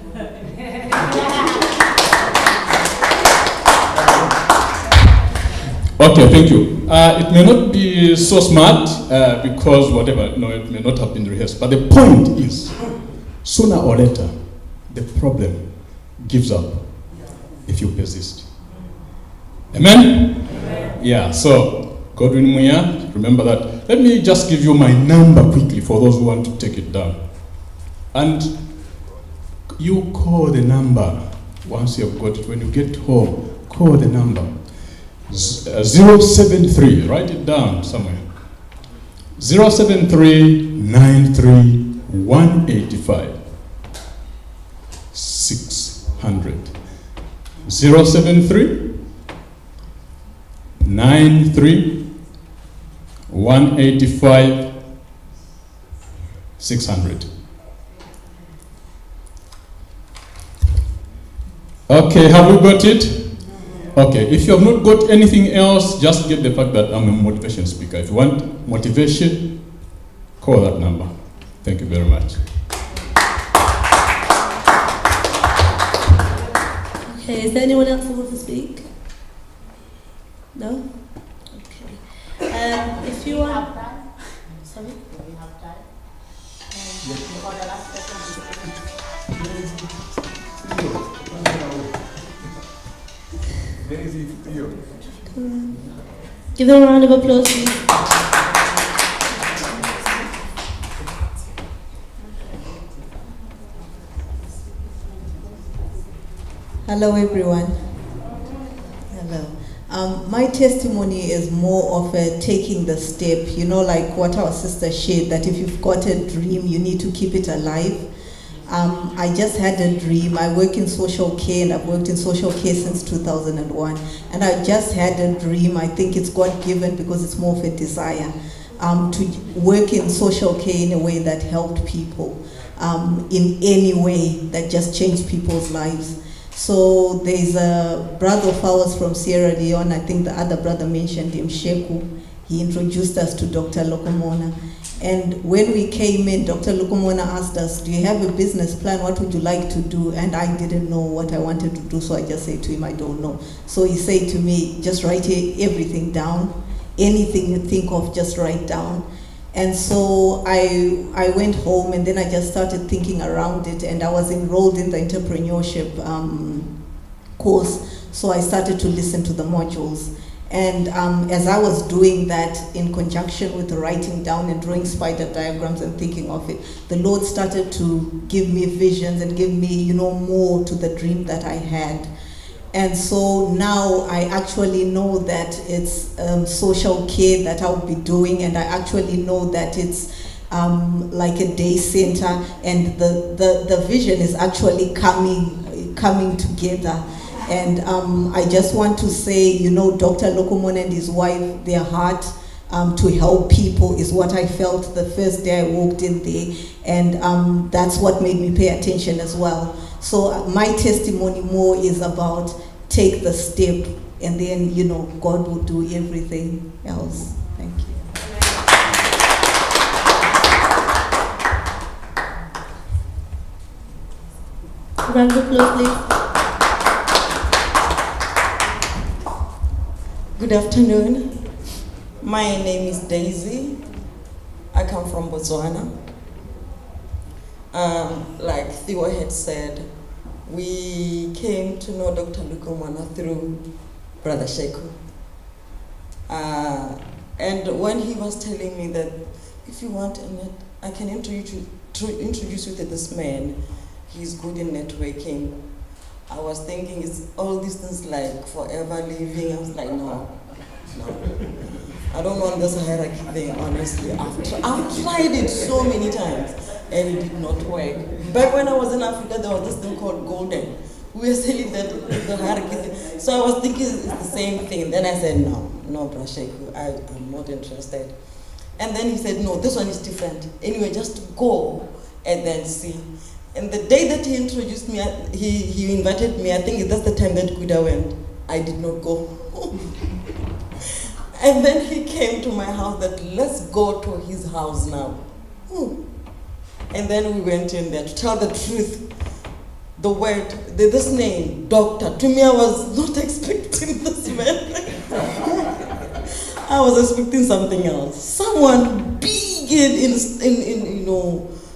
Okay, thank you. It may not be so smart because whatever, no, it may not have been rehearsed. But the point is, sooner or later, the problem gives up if you persist. Amen? Amen. Yeah, so Godwin Muya, remember that. Let me just give you my number quickly for those who want to take it down. And you call the number once you've got it. When you get home, call the number. 073, write it down somewhere. 073-93-185. 600. 073-93-185. 600. Okay, have we got it? Okay, if you have not got anything else, just get the fact that I'm a motivation speaker. If you want motivation, call that number. Thank you very much. Okay, is there anyone else who wants to speak? No? Okay. If you want... Sorry? Do we have time? For the last question. Give them a round of applause, please. Hello, everyone. Hello. My testimony is more of taking the step, you know, like what our sister shared, that if you've got a dream, you need to keep it alive. I just had a dream. I work in social care, and I've worked in social care since 2001. And I just had a dream. I think it's God-given because it's more of a desire to work in social care in a way that helped people, in any way that just changed people's lives. So there's a brother of ours from Sierra Leone. I think the other brother mentioned him, Sheku. He introduced us to Dr. Lokomona. And when we came in, Dr. Lokomona asked us, do you have a business plan? What would you like to do? And I didn't know what I wanted to do, so I just said to him, I don't know. So he said to me, just write everything down. Anything you think of, just write down. And so I went home, and then I just started thinking around it, and I was enrolled in the entrepreneurship course. So I started to listen to the modules. And as I was doing that in conjunction with the writing down and drawing spider diagrams and thinking of it, the Lord started to give me visions and give me, you know, more to the dream that I had. And so now I actually know that it's social care that I'll be doing, and I actually know that it's like a day center, and the vision is actually coming together. And I just want to say, you know, Dr. Lokomona and his wife, their heart to help people is what I felt the first day I walked in there. And that's what made me pay attention as well. So my testimony more is about take the step, and then, you know, God will do everything else. Thank you. Round of applause, please. Good afternoon. My name is Daisy. I come from Botswana. Like Theo had said, we came to know Dr. Lukomwana through Brother Sheku. And when he was telling me that if you want, I can introduce you to this man. He's good in networking. I was thinking, it's all these things like forever living. I was like, no. I don't want this hierarchy thing, honestly. I've tried it so many times, and it did not work. Back when I was in Africa, there was this thing called Golden. We were selling the hierarchy thing. So I was thinking it's the same thing. Then I said, no, Brasheku, I'm not interested. And then he said, no, this one is different. Anyway, just go and then see. And the day that he introduced me, he invited me, I think that's the time that Kuda went. I did not go. And then he came to my house that let's go to his house now. And then we went in there. To tell the truth, the word, this name, doctor, to me I was not expecting this man. I was expecting something else. Someone big in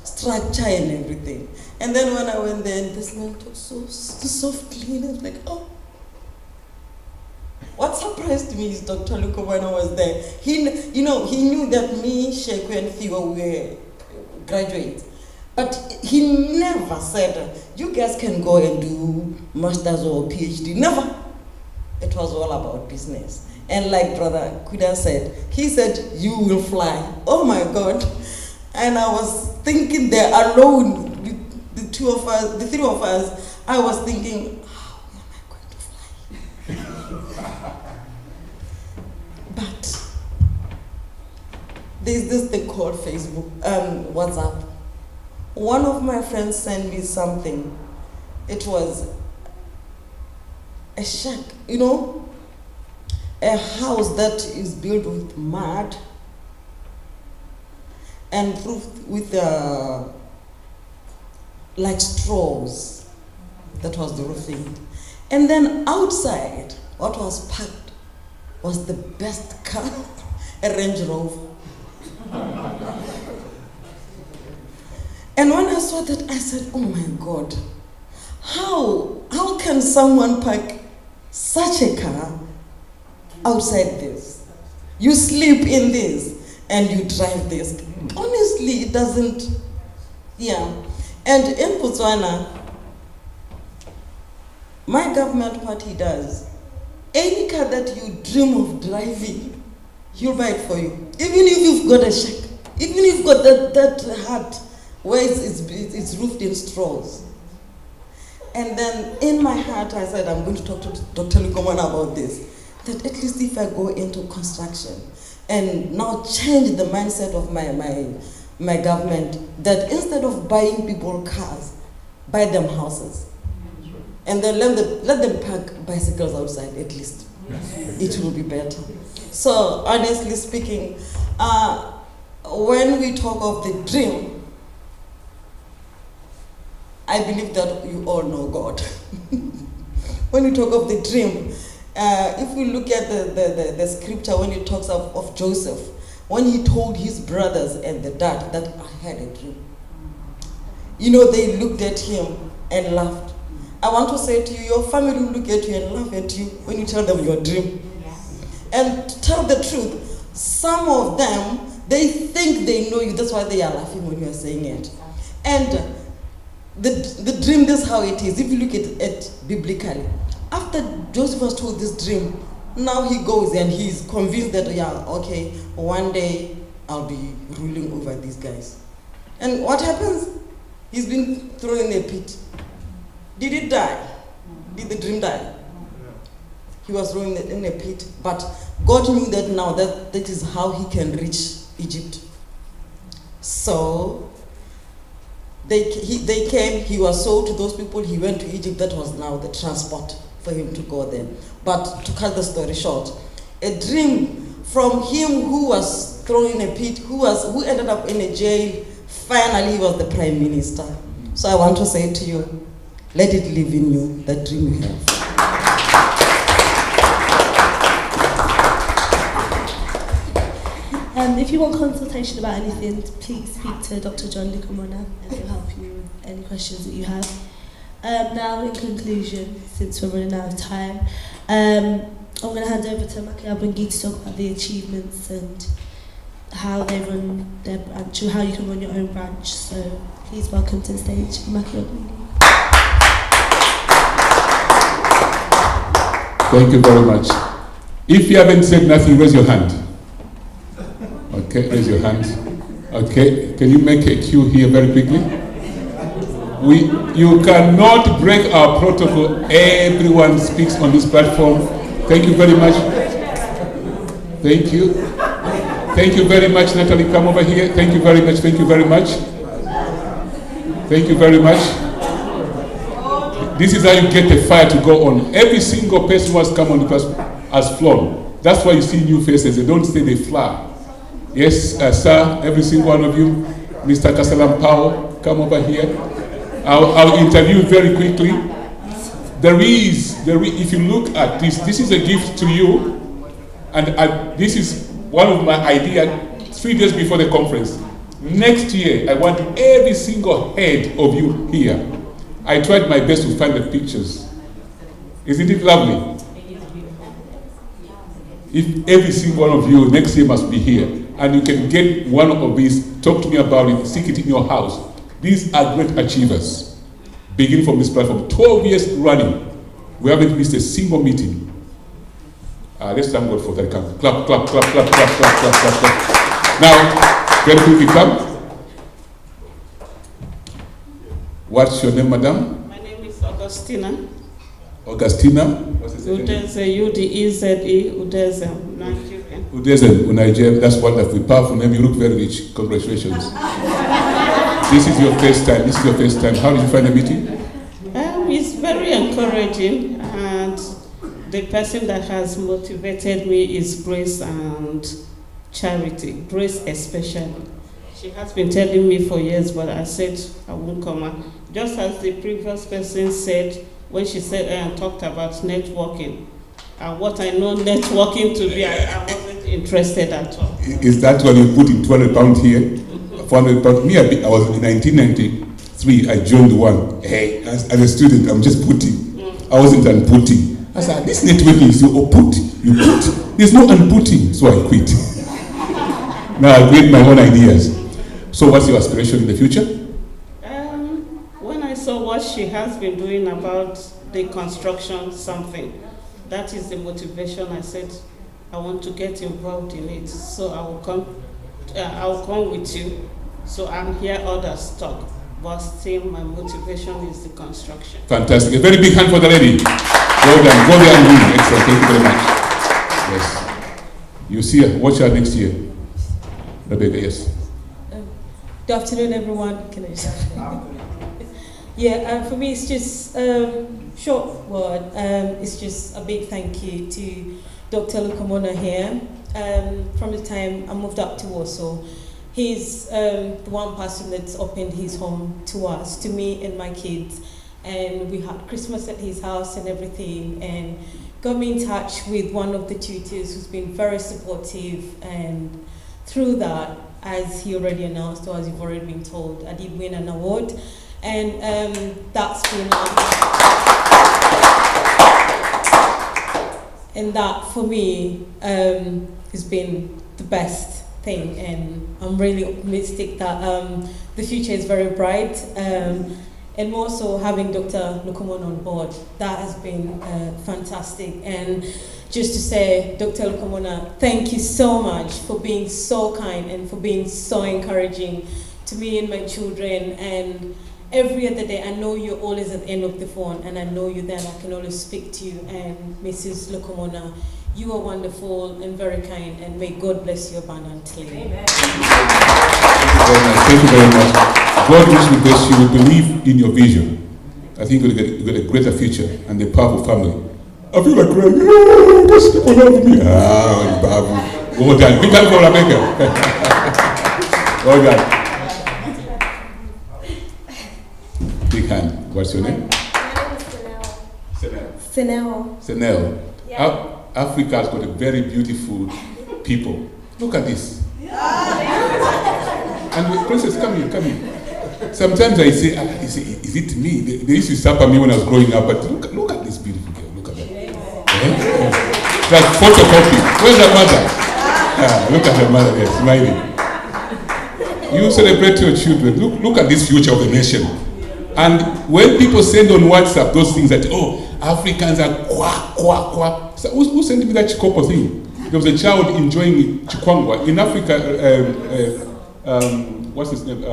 structure and everything. And then when I went there, and this man talked so softly, and I was like, oh. What surprised me is Dr. Lukomwana was there. He knew that me, Sheku, and Theo were graduates. But he never said, you guys can go and do master's or PhD. Never. It was all about business. And like Brother Kuda said, he said, you will fly. Oh my God. And I was thinking there alone, the three of us, I was thinking, how am I going to fly? But there's this thing called Facebook, WhatsApp. One of my friends sent me something. It was a shack, a house that is built with mud and roofed with like straws. That was the roofing. And then outside, what was packed was the best car, a Range Rover. And when I saw that, I said, oh my God, how can someone park such a car outside this? You sleep in this and you drive this. Honestly, it doesn't, And in Botswana, my government party does. Any car that you dream of driving, he'll buy it for you. Even if you've got a shack, even if you've got that hut where it's roofed in straws. And then in my heart, I said, I'm going to talk to Dr. Lukomwana about this. That at least if I go into construction and now change the mindset of my government, that instead of buying people cars, buy them houses. And then let them park bicycles outside at least. It will be better. So honestly speaking, when we talk of the dream, I believe that you all know God. When we talk of the dream, if we look at the scripture when it talks of Joseph, when he told his brothers and the dad that I had a dream, they looked at him and laughed. I want to say to you, your family will look at you and laugh at you when you tell them your dream. And to tell the truth, some of them, they think they know you, that's why they are laughing when you are saying it. And the dream, this is how it is. If you look at it biblically, after Joseph was told this dream, now he goes and he's convinced that, one day I'll be ruling over these guys. And what happens? He's been thrown in a pit. Did it die? Did the dream die? He was thrown in a pit, but God knew that now that is how he can reach Egypt. So they came, he was sold to those people, he went to Egypt. That was now the transport for him to go there. But to cut the story short, a dream from him who was thrown in a pit, who ended up in a jail, finally he was the prime minister. So I want to say to you, let it live in you, that dream you have. If you want consultation about anything, please speak to Dr. John Lukamona and he'll help you with any questions that you have. Now, in conclusion, since we're running out of time, I'm going to hand over to Maki Abungi to talk about the achievements and how they run their branch, or how you can run your own branch. So please welcome to the stage, Maki Abungi. Thank you very much. If you haven't said nothing, raise your hand. Okay, raise your hand. Okay, can you make a queue here very quickly? You cannot break our protocol. Everyone speaks on this platform. Thank you very much. Thank you. Thank you very much, Natalie. Come over here. Thank you very much. Thank you very much. Thank you very much. This is how you get the fire to go on. Every single person who has come on the class has flown. That's why you see new faces. They don't say they fly. Yes, sir, every single one of you. Mr. Kasalam Powell, come over here. I'll interview very quickly. If you look at this is a gift to you, and this is one of my ideas 3 days before the conference. Next year, I want every single head of you here. I tried my best to find the pictures. Isn't it lovely? If every single one of you next year must be here, and you can get one of these, talk to me about it, stick it in your house. These are great achievers. Beginning from this platform, 12 years running, we haven't missed a single meeting. Let's thank God for that. Clap, clap, clap, clap, clap, clap, clap, clap, clap, clap. Now, very quickly, come. What's your name, madam? My name is Augustina. Augustina? What's the Udeze, U-D-E-Z-E, Udeze, Nigerian. Udeze, Nigeria. That's wonderful. Powerful name. You look very rich. Congratulations. This is your first time. This is your first time. How did you find the meeting? It's very encouraging, and the person that has motivated me is Grace and Charity. Grace especially. She has been telling me for years, but I said I won't come out. Just as the previous person said, when she said and talked about networking, and what I know networking to be, I wasn't interested at all. Is that when you put in 200 pounds here? 400 pounds. Me, I was in 1993. I joined the one. Hey, as a student, I'm just putting. I wasn't unputting. I said, this networking is you put, you put. There's no unputting, so I quit. Now I create my own ideas. So what's your aspiration in the future? When I saw what she has been doing about the construction something, that is the motivation. I said, I want to get involved in it. So I will come with you. So I'm here, others talk. But still my motivation is the construction. Fantastic. A very big hand for the lady. Well done. Go there and win. Excellent. Thank you very much. Yes. You see her. Watch her next year. Rebecca, yes. Good afternoon, everyone. Can I just... Yeah, for me, it's just short word. It's just a big thank you to Dr. Lukamona here. From the time I moved up to Warsaw, he's the one person that's opened his home to us, to me and my kids. And we had Christmas at his house and everything, and got me in touch with one of the tutors who's been very supportive. And through that, as he already announced, or as you've already been told, I did win an award. And that's been, and that for me has been the best thing. And I'm really optimistic that the future is very bright. And more so having Dr. Lukamona on board, that has been fantastic. And just to say, Dr. Lukamona, thank you so much for being so kind and for being so encouraging to me and my children. And every other day, I know you're always at the end of the phone, and I know you then, I can always speak to you. And Mrs. Lukamona, you are wonderful and very kind, and may God bless you abundantly. Amen. Thank you very much. God will bless you. We believe in your vision. I think you'll get a greater future and a powerful family. I feel like crying. Oh, those people love me. Well done. Big hand for Rebecca. Well done. Big hand. What's your name? My name is Senel. Senel. Yeah. Africa has got a very beautiful people. Look at this. And Princess, come here, come here. Sometimes I say, is it me? They used to suffer me when I was growing up, but look at this beautiful girl, look at that. It's like photocopy. Where's her mother? Look at her mother there, smiling. You celebrate your children. Look at this future of the nation. And when people send on WhatsApp those things that, oh, Africans are kwa. So who sent me that Chikoko thing? There was a child enjoying Chikwangwa. In Africa, what's his name?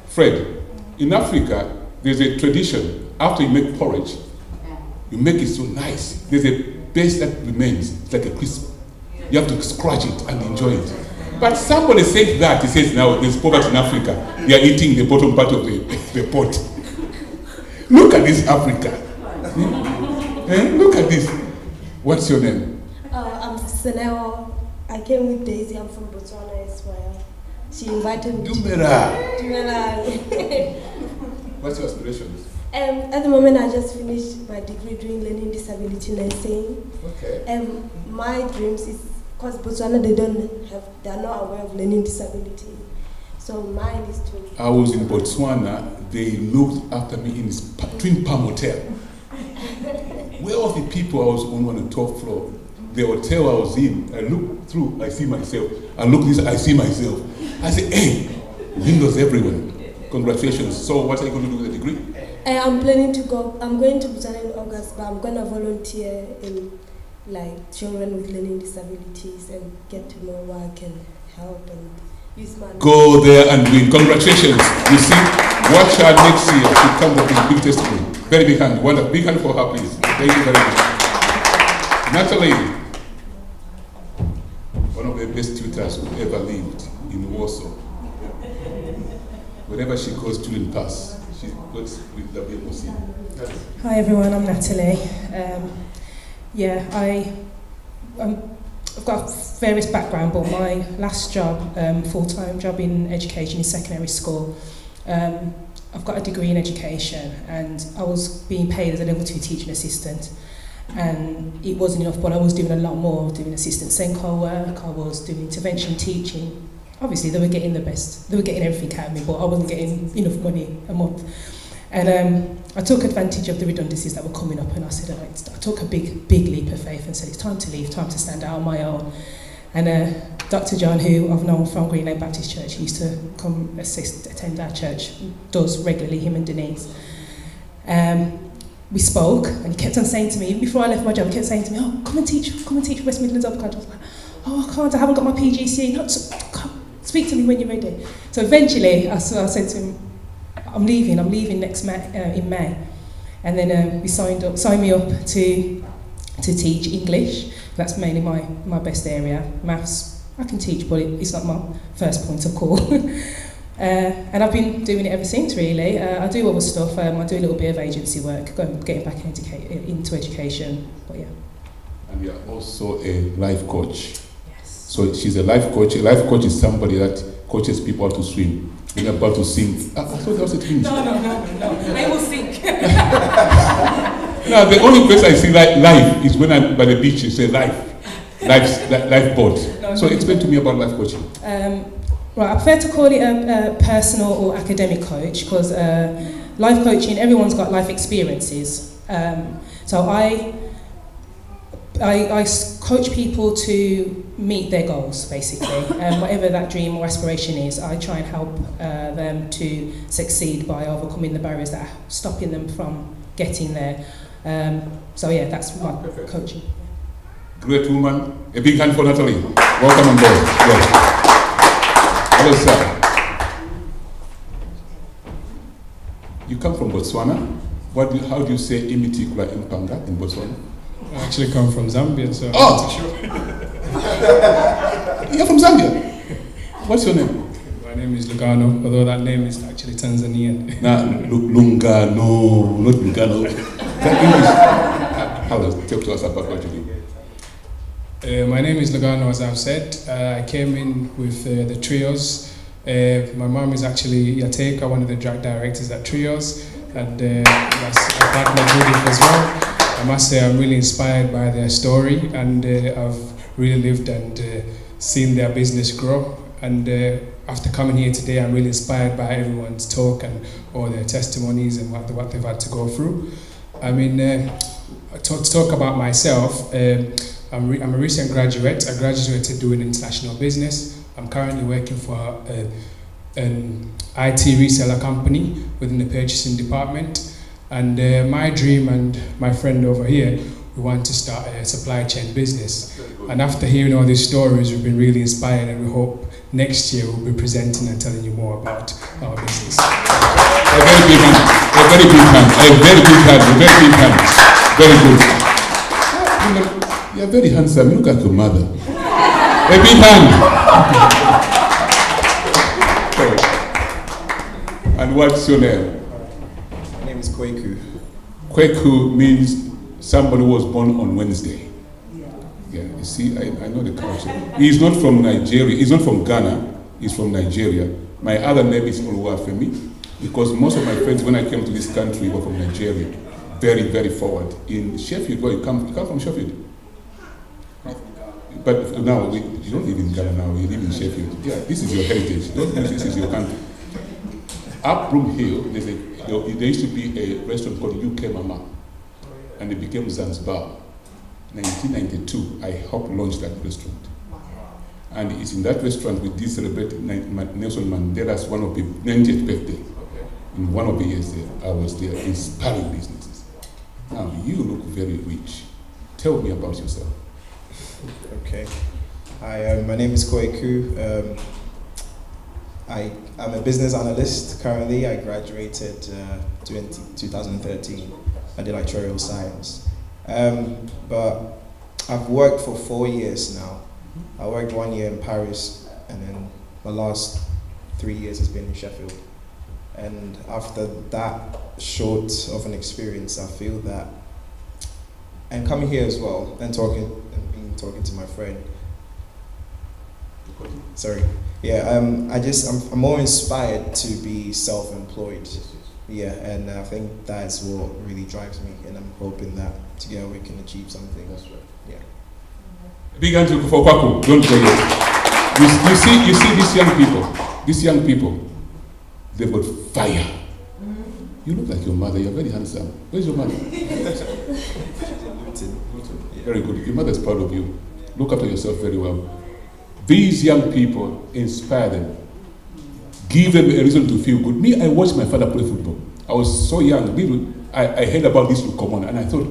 Fred. In Africa, there's a tradition. After you make porridge, you make it so nice. There's a base that remains. It's like a crisp. You have to scratch it and enjoy it. But somebody said that. He says now there's poverty in Africa. They are eating the bottom part of the pot. Look at this Africa. Look at this. What's your name? I'm Seneo. I came with Daisy. I'm from Botswana as well. She invited me. Dumera. Dumera. What's your aspirations? At the moment, I just finished my degree doing learning disability nursing. Okay. My dreams is, because Botswana, they're not aware of learning disability. So mine is to... I was in Botswana. They looked after me in this Twin Palm Hotel. Where all the people I was on the top floor, the hotel I was in, I look through, I see myself. I look this, I see myself. I say, hey, windows everywhere. Congratulations. So what are you going to do with the degree? I'm planning to go, I'm going to Botswana in August, but I'm going to volunteer in like children with learning disabilities and get to know where I can help and use my... Go there and win. Congratulations. You see, watch her next year. She'll come with a big testimony. Very big hand. One big hand for her, please. Thank you very much. Natalie, one of the best tutors who ever lived in Warsaw. Whenever she goes, children pass. She works with WMOC. Hi everyone, I'm Natalie. I've got various background, but my last job, full-time job in education in secondary school, I've got a degree in education and I was being paid as a level 2 teaching assistant, and it wasn't enough, but I was doing a lot more, doing assistant Senko work, I was doing intervention teaching. Obviously they were getting the best, they were getting everything out of me, but I wasn't getting enough money a month. And I took advantage of the redundancies that were coming up, and I said, I took a big leap of faith and said, it's time to leave, time to stand out on my own. And Dr. John, who I've known from Green Lane Baptist Church, he used to come attend our church, does regularly, him and Denise. We spoke, and he kept on saying to me, even before I left my job, he kept saying to me, oh, come and teach West Midlands Upcountry. I was like, oh, I can't, I haven't got my PGCE. No, come, speak to me when you're ready. So eventually, I said to him, I'm leaving next in May. And then he signed me up to teach English. That's mainly my best area. Maths, I can teach, but it's not my first point of call. And I've been doing it ever since, really. I do other stuff. I do a little bit of agency work, getting back into education, but yeah. And you're also a life coach. Yes. So she's a life coach. A life coach is somebody that coaches people how to swim. When you're about to sing. I thought that was a thing. No. I will sing. No, the only place I see life is when I'm by the beach. You say life boat. So explain to me about life coaching. Right, I prefer to call it a personal or academic coach, because life coaching, everyone's got life experiences. So I coach people to meet their goals, basically. Whatever that dream or aspiration is, I try and help them to succeed by overcoming the barriers that are stopping them from getting there. So yeah, that's my coaching. Great woman. A big hand for Natalie. Welcome on board. Yes. Hello, sir. You come from Botswana. How do you say imitikula impanga in Botswana? I actually come from Zambia, so I'm not too sure. You're from Zambia? What's your name? My name is Lugano, although that name is actually Tanzanian. Lungano, not Lugano. How does talk to us about what you do? My name is Lugano, as I've said. I came in with the Trios. My mom is actually Yateka, one of the drag directors at Trios, and that's a partner Judith as well. I must say I'm really inspired by their story, and I've really lived and seen their business grow. And after coming here today, I'm really inspired by everyone's talk and all their testimonies and what they've had to go through. I mean, to talk about myself, I'm a recent graduate. I graduated doing international business. I'm currently working for an IT reseller company within the purchasing department. And my dream and my friend over here, we want to start a supply chain business. And after hearing all these stories, we've been really inspired, and we hope next year we'll be presenting and telling you more about our business. A very big hand, a very big hand, a very big hand, a very big hand. Very good. You're very handsome. Look at your mother. A big hand. And what's your name? My name is Kweku. Kweku means somebody who was born on Wednesday. Yeah, you see, I know the culture. He's not from Nigeria, he's not from Ghana, he's from Nigeria. My other name is Oluwafemi, because most of my friends, when I came to this country, were from Nigeria. Very, very forward. In Sheffield, where you come from Sheffield? But now, you don't live in Ghana now, you live in Sheffield. Yeah, this is your heritage, this is your country. Up Broom Hill, there used to be a restaurant called UK Mama, and it became Zanzibar. 1992, I helped launch that restaurant. And it's in that restaurant we did celebrate Nelson Mandela's 90th birthday. In one of the years there, I was there inspiring businesses. Now, you look very rich. Tell me about yourself. Okay. Hi, my name is Kweku. I'm a business analyst currently. I graduated 2013. I did actuarial science. But I've worked for 4 years now. I worked 1 year in Paris, and then my last 3 years has been in Sheffield. And after that short of an experience, I feel that, and coming here as well, and talking to my friend. Sorry. Yeah, I'm more inspired to be self-employed. Yeah, and I think that's what really drives me, and I'm hoping that together we can achieve something. That's right. Yeah. Big hand for Kwaku, don't forget. You see these young people, they've got fire. You look like your mother, you're very handsome. Where's your mother? Very good, your mother's proud of you. Look after yourself very well. These young people, inspire them. Give them a reason to feel good. Me, I watched my father play football. I was so young. I heard about this Lukomona, and I thought,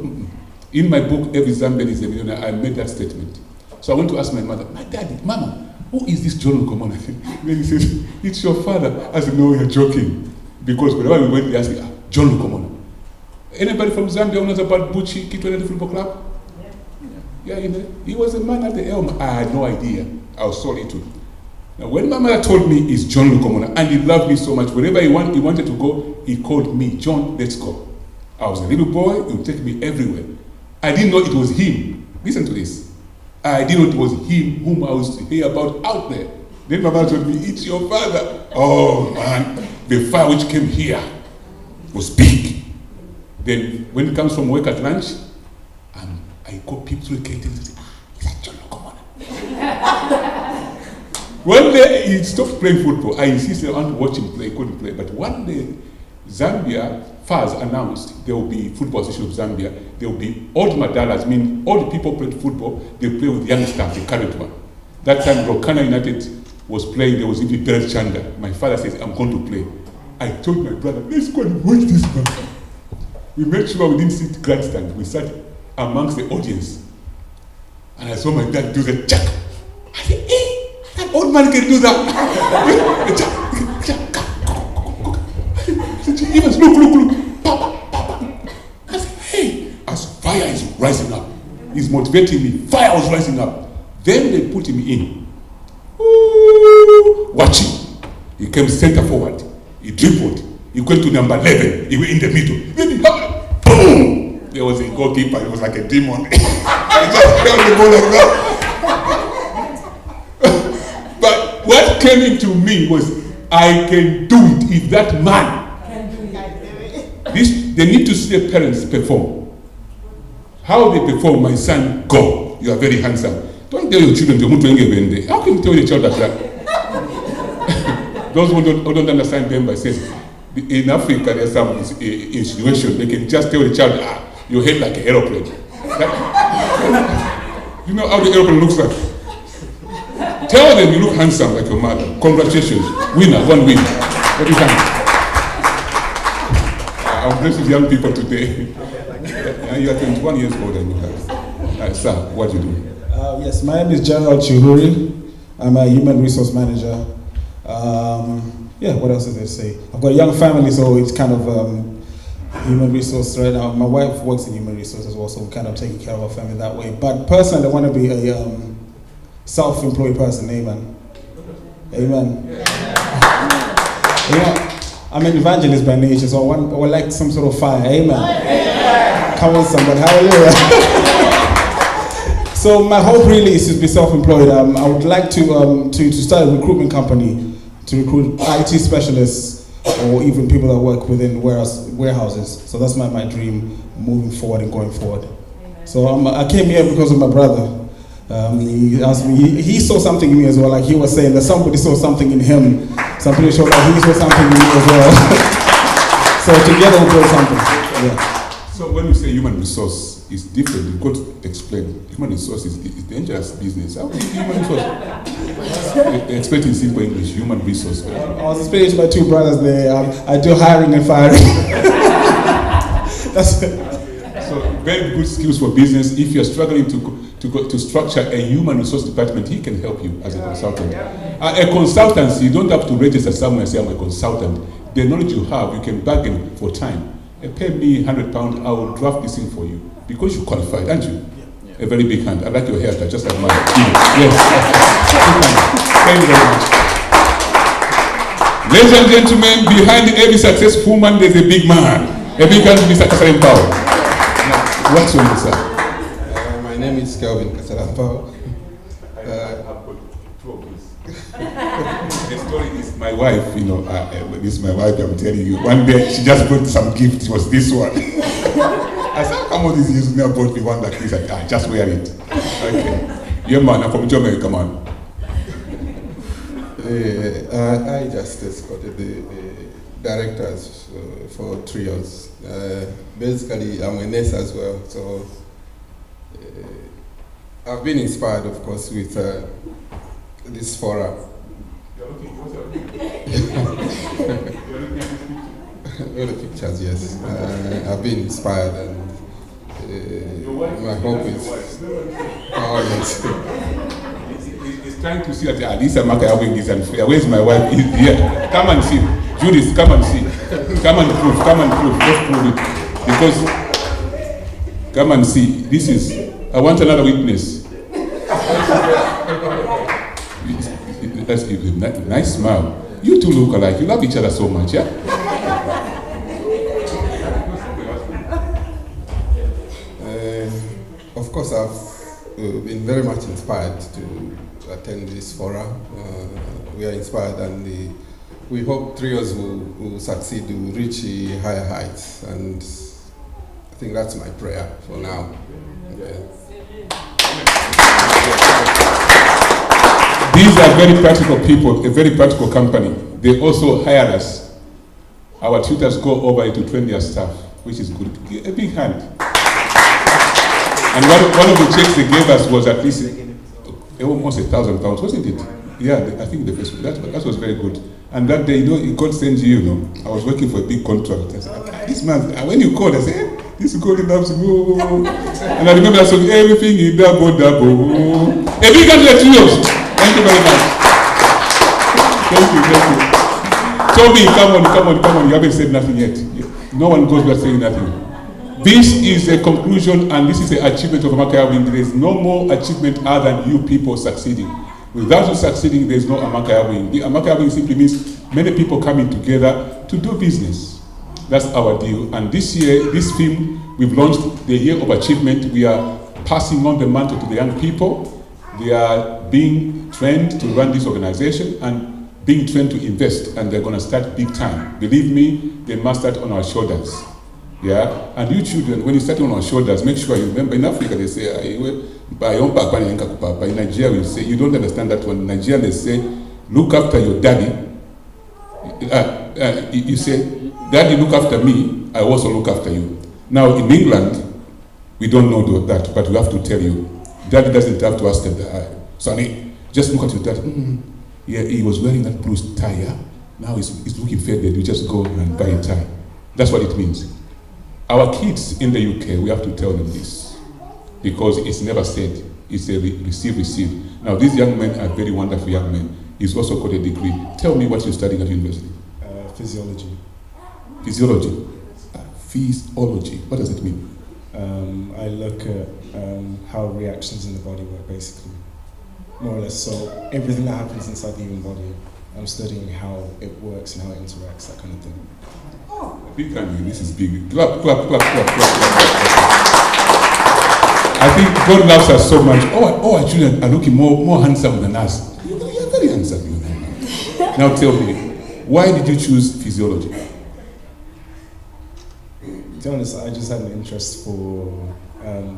in my book, Every Zambian is a Millionaire, I made that statement. So I went to ask my mother, my daddy, Mama, who is this John Lukomona? Then he says, it's your father. I said, no, you're joking. Because whenever we went, they asked me, John Lukomona. Anybody from Zambia knows about Buchi Kitwele Football Club? Yeah, he was a man at the helm. I had no idea. I was so little. Now, when my mother told me it's John Lukomona, and he loved me so much, wherever he wanted to go, he called me, John, let's go. I was a little boy, he would take me everywhere. I didn't know it was him. Listen to this. I didn't know it was him whom I was to hear about out there. Then my mother told me, it's your father. Oh man, the fire which came here was big. Then when he comes from work at lunch, I go peep through the curtains and say, is that John Lukomona? One day he stopped playing football. I insisted I want to watch him play, he couldn't play. But one day, Zambia FAS announced there will be Football Association of Zambia, there will be old Madalas, meaning all the people played football, they play with young stars, the current one. That time Rokana United was playing, there was even Perez Chanda. My father says, I'm going to play. I told my brother, let's go and watch this man. We made sure we didn't sit grandstand, we sat amongst the audience. And I saw my dad do the check. I said, hey, that old man can do that. Evans, look. Papa. I said, hey, as fire is rising up, he's motivating me. Fire was rising up. Then they put him in. Ooh, watch him. He came center forward. He dribbled. He went to number 11. He went in the middle. Then he boom! There was a goalkeeper. It was like a demon. He just held the ball like that. But what came into me was, I can do it if that man. They need to see their parents perform. How they perform, my son, go. You are very handsome. Don't tell your children to move to England. How can you tell your child that? Those who don't understand Bemba says, in Africa there's some insinuation. They can just tell the child, your head like an aeroplane. You know how the aeroplane looks like? Tell them you look handsome like your mother. Congratulations, winner, one win. What do you think? I'm blessed with young people today. You are 21 years old and you have. Sir, what do you do? Yes, my name is General Chihuri. I'm a human resource manager. What else did I say? I've got a young family, so it's kind of human resource right now. My wife works in human resource as well, so we're kind of taking care of our family that way. But personally, I want to be a self-employed person. Amen. Amen. You know, I'm an evangelist by nature, so I would like some sort of fire. Amen. Come on, somebody. Hallelujah. So my hope really is to be self-employed. I would like to start a recruitment company to recruit IT specialists or even people that work within warehouses. So that's my dream moving forward and going forward. So I came here because of my brother. He asked me, he saw something in me as well, like he was saying that somebody saw something in him. So I'm pretty sure that he saw something in me as well. So together we'll build something. Yeah. So when you say human resource, it's different. You've got to explain. Human resource is dangerous business. How is human resource? Explain in simple English, human resource. I was explaining to my two brothers there, I do hiring and firing. That's it. So very good skills for business. If you're struggling to structure a human resource department, he can help you as a consultant. A consultancy, you don't have to register somewhere and say I'm a consultant. The knowledge you have, you can bargain for time. Pay me £100, I will draft this thing for you. Because you're qualified, aren't you? A very big hand. I like your haircut, just like mine. Yes. Thank you very much. Ladies and gentlemen, behind every successful man, there's a big man. A big hand to Mr. Kasarampao. What's your name, sir? My name is Kelvin Kasarampao. The story is my wife, this is my wife, I'm telling you. One day, she just brought some gift, it was this one. I said, come on, this is now brought me one like this. I just wear it. Okay. Yeah, man, I'm from Germany, come on. I just escorted the directors for trios. Basically, I'm a nurse as well, so I've been inspired, of course, with this forum. All the pictures, yes. I've been inspired, and my hope is He's trying to see that at least I'm not having this unfair. Where's my wife? He's here. Come and see. Judith, come and see. Come and prove. Let's prove it. Because, come and see. This is, I want another witness. That's a nice smile. You two look alike. You love each other so much, yeah? Of course, I've been very much inspired to attend this forum. We are inspired, and we hope trios will succeed, will reach higher heights, and I think that's my prayer for now. Yeah. These are very practical people, a very practical company. They also hire us. Our tutors go over to train their staff, which is good. A big hand. And one of the checks they gave us was at least almost £1,000, wasn't it? Yeah, I think the first one. That was very good. And that day, God sends you, I was working for a big contract. I said, this man, when you called, I said, this is good enough to go. And I remember I said, everything is double. A big hand to you. Thank you very much. Thank you. Toby, come on. You haven't said nothing yet. No one goes without saying nothing. This is a conclusion, and this is the achievement of Amaka Yawing. There is no more achievement other than you people succeeding. Without you succeeding, there is no Amaka Yawing. The Amaka Yawing simply means many people coming together to do business. That's our deal. And this year, this theme, we've launched the Year of Achievement. We are passing on the mantle to the young people. They are being trained to run this organization and being trained to invest, and they're going to start big time. Believe me, they must start on our shoulders. Yeah, and you children, when you start on our shoulders, make sure you remember. In Africa, they say, in Nigeria, we say, you don't understand that one. In Nigeria, they say, look after your daddy You say, Daddy, look after me, I also look after you. Now, in England, we don't know that, but we have to tell you. Daddy doesn't have to ask Sonny, just look at your dad. Yeah, he was wearing that blue tie, yeah? Now he's looking faded. You just go and buy a tie. That's what it means. Our kids in the UK, we have to tell them this, because it's never said. It's a receive. Now, these young men are very wonderful young men. He's also got a degree. Tell me what you're studying at university. Physiology. Physiology. Physiology. What does it mean? I look at how reactions in the body work, basically. More or less. So everything that happens inside the human body, I'm studying how it works and how it interacts, that kind of thing. Big time, this is big. Clap. I think God loves us so much. Our children are looking more handsome than us. You're very handsome, you know. Now tell me, why did you choose physiology? To be honest, I just had an interest for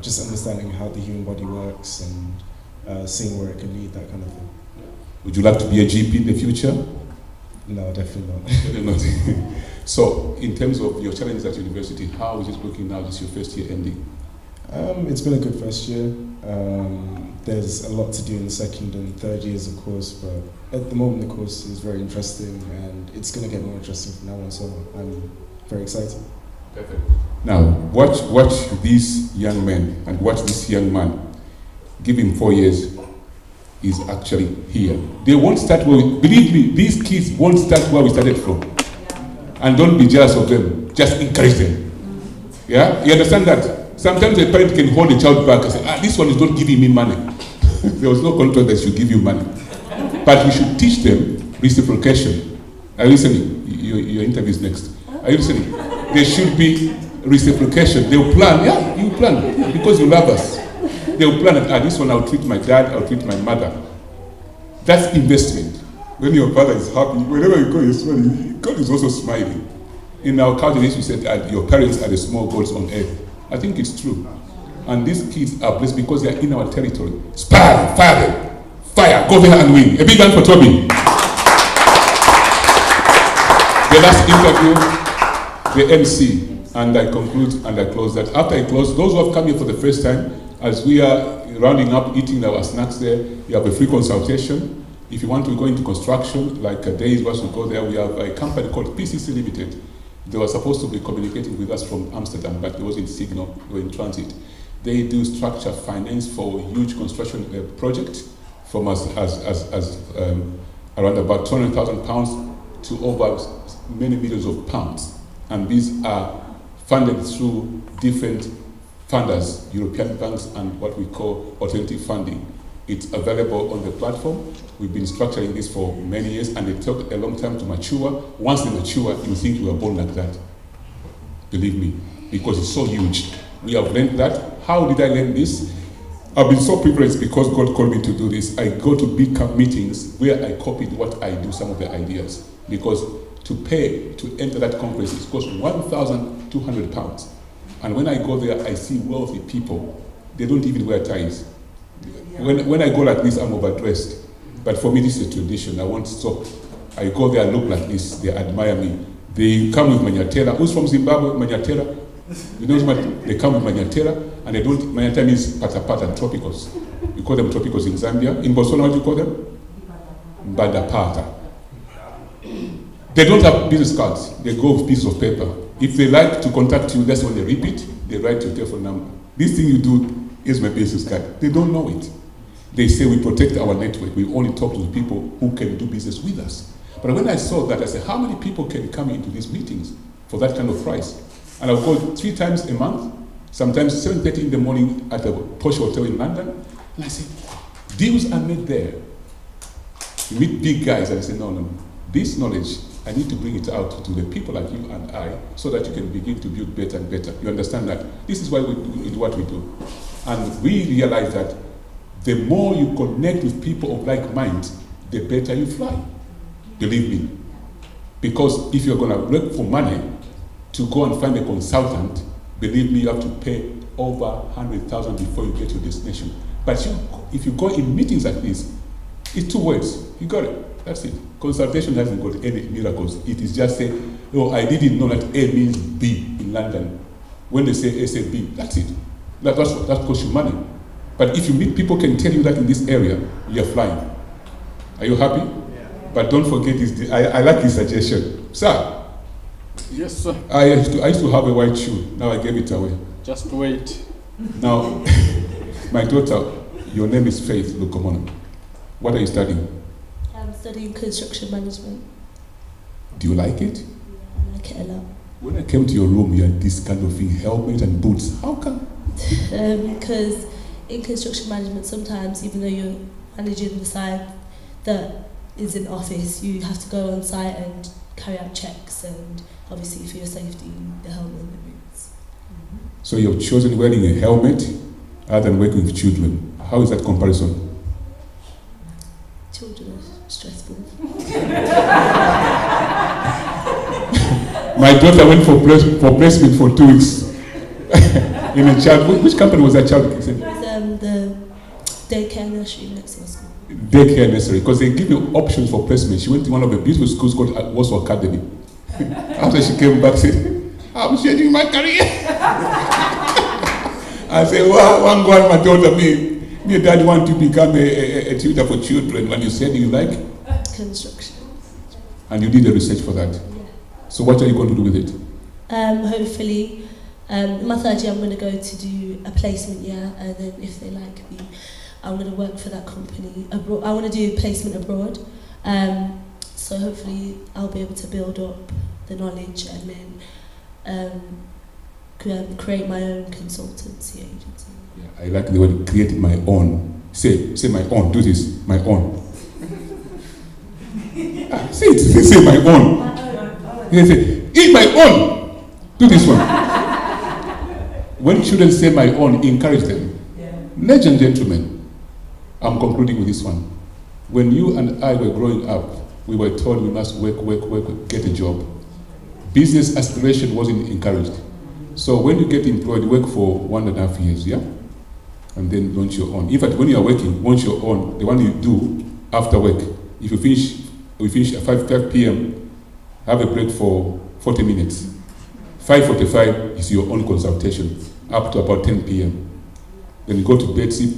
just understanding how the human body works and seeing where it can lead, that kind of thing. Would you like to be a GP in the future? No, definitely not. So, in terms of your challenges at university, how is it looking now? This is your first year ending. It's been a good first year. There's a lot to do in the second and third years, of course, but at the moment the course is very interesting and it's going to get more interesting from now on, so I'm very excited. Perfect. Now, watch these young men and watch this young man. Give him 4 years. He's actually here. They won't start where believe me, these kids won't start where we started from. And don't be jealous of them. Just encourage them. Yeah? You understand that? Sometimes a parent can hold a child back and say, this one is not giving me money. There was no contract that should give you money. But we should teach them reciprocation. Are you listening? Your interview is next. Are you listening? There should be reciprocation. They'll plan. Yeah, you plan. Because you love us. They'll plan, this one I'll treat my dad, I'll treat my mother. That's investment. When your father is happy, whenever you go, you're smiling. God is also smiling. In our culture, we said your parents are the small gods on earth. I think it's true. And these kids are blessed because they are in our territory. Fire, go there and win. A big hand for Toby. The last interview, the MC, and I conclude and I close that. After I close, those who have come here for the first time, as we are rounding up, eating our snacks there, you have a free consultation. If you want to go into construction, like days once we go there, we have a company called PCC Limited. They were supposed to be communicating with us from Amsterdam, but there wasn't signal, they were in transit. They do structure finance for huge construction projects from as around about £200,000 to over many millions of pounds. And these are funded through different funders, European banks, and what we call alternative funding. It's available on the platform. We've been structuring this for many years, and it took a long time to mature. Once they mature, you think you were born like that. Believe me, because it's so huge. We have learned that. How did I learn this? I've been so privileged because God called me to do this. I go to big camp meetings where I copied what I do, some of the ideas. Because to pay to enter that conference, it costs £1,200. And when I go there, I see wealthy people. They don't even wear ties. When I go like this, I'm overdressed. But for me, this is a tradition. I won't stop. I go there, look like this. They admire me. They come with manyatela. Who's from Zimbabwe? Manyatela. You know, they come with manyatela, and they don't. Manyatela means patapata, tropicals. We call them tropicals in Zambia. In Botswana, what do you call them? Mbadapata. They don't have business cards. They go with pieces of paper. If they like to contact you, that's when they repeat. They write your telephone number. This thing you do is my business card. They don't know it. They say we protect our network. We only talk to the people who can do business with us. But when I saw that, I said, how many people can come into these meetings for that kind of price? And I'll go 3 times a month, sometimes 7:30 in the morning at a posh hotel in London. And I said, deals are made there. You meet big guys, and I say, no. This knowledge, I need to bring it out to the people like you and I, so that you can begin to build better and better. You understand that? This is why we do what we do. And we realize that the more you connect with people of like mind, the better you fly. Believe me. Because if you're going to look for money to go and find a consultant, believe me, you have to pay over 100,000 before you get to your destination. But if you go in meetings like this, it's 2 words. You got it. That's it. Consultation hasn't got any miracles. It is just say, oh, I didn't know that A means B in London. When they say A, say B, that's it. That costs you money. But if you meet people can tell you that in this area, you're flying. Are you happy? Yeah. But don't forget this. I like his suggestion. Sir. Yes, sir. I used to have a white shoe. Now I gave it away. Just wait. Now, my daughter, your name is Faith Lukomona. What are you studying? I'm studying construction management. Do you like it? Yeah, I like it a lot. When I came to your room, you had this kind of thing, helmet and boots. How come? Because in construction management, sometimes, even though you're managing the site that is in office, you have to go on site and carry out checks, and obviously for your safety, the helmet and the boots. So you've chosen wearing a helmet rather than working with children. How is that comparison? Children are stressful. My daughter went for placement for 2 weeks in a child. Which company was that child? It was the daycare nursery next to our school. Daycare nursery, because they give you options for placement. She went to one of the beautiful schools called Warsaw Academy. After she came back, said, I'm changing my career. I said, well, one girl, my daughter, me dad want to become a tutor for children. When you said you like? Construction. And you did the research for that? Yeah. So what are you going to do with it? Hopefully, my third year I'm going to go to do a placement year, and then if they like me, I'm going to work for that company abroad. I want to do placement abroad, so hopefully I'll be able to build up the knowledge and then create my own consultancy agency. Yeah, I like the word create my own. Say my own. Do this, my own. Say it. Say my own. Say, eat my own. Do this one. When children say my own, encourage them. Ladies and gentlemen, I'm concluding with this one. When you and I were growing up, we were told we must work, get a job. Business aspiration wasn't encouraged. So when you get employed, work for 1.5 years, yeah? And then launch your own. In fact, when you are working, launch your own, the one you do after work. If you finish at 5 p.m., have a break for 40 minutes. 5:45 is your own consultation, up to about 10 p.m. Then you go to bed, eat.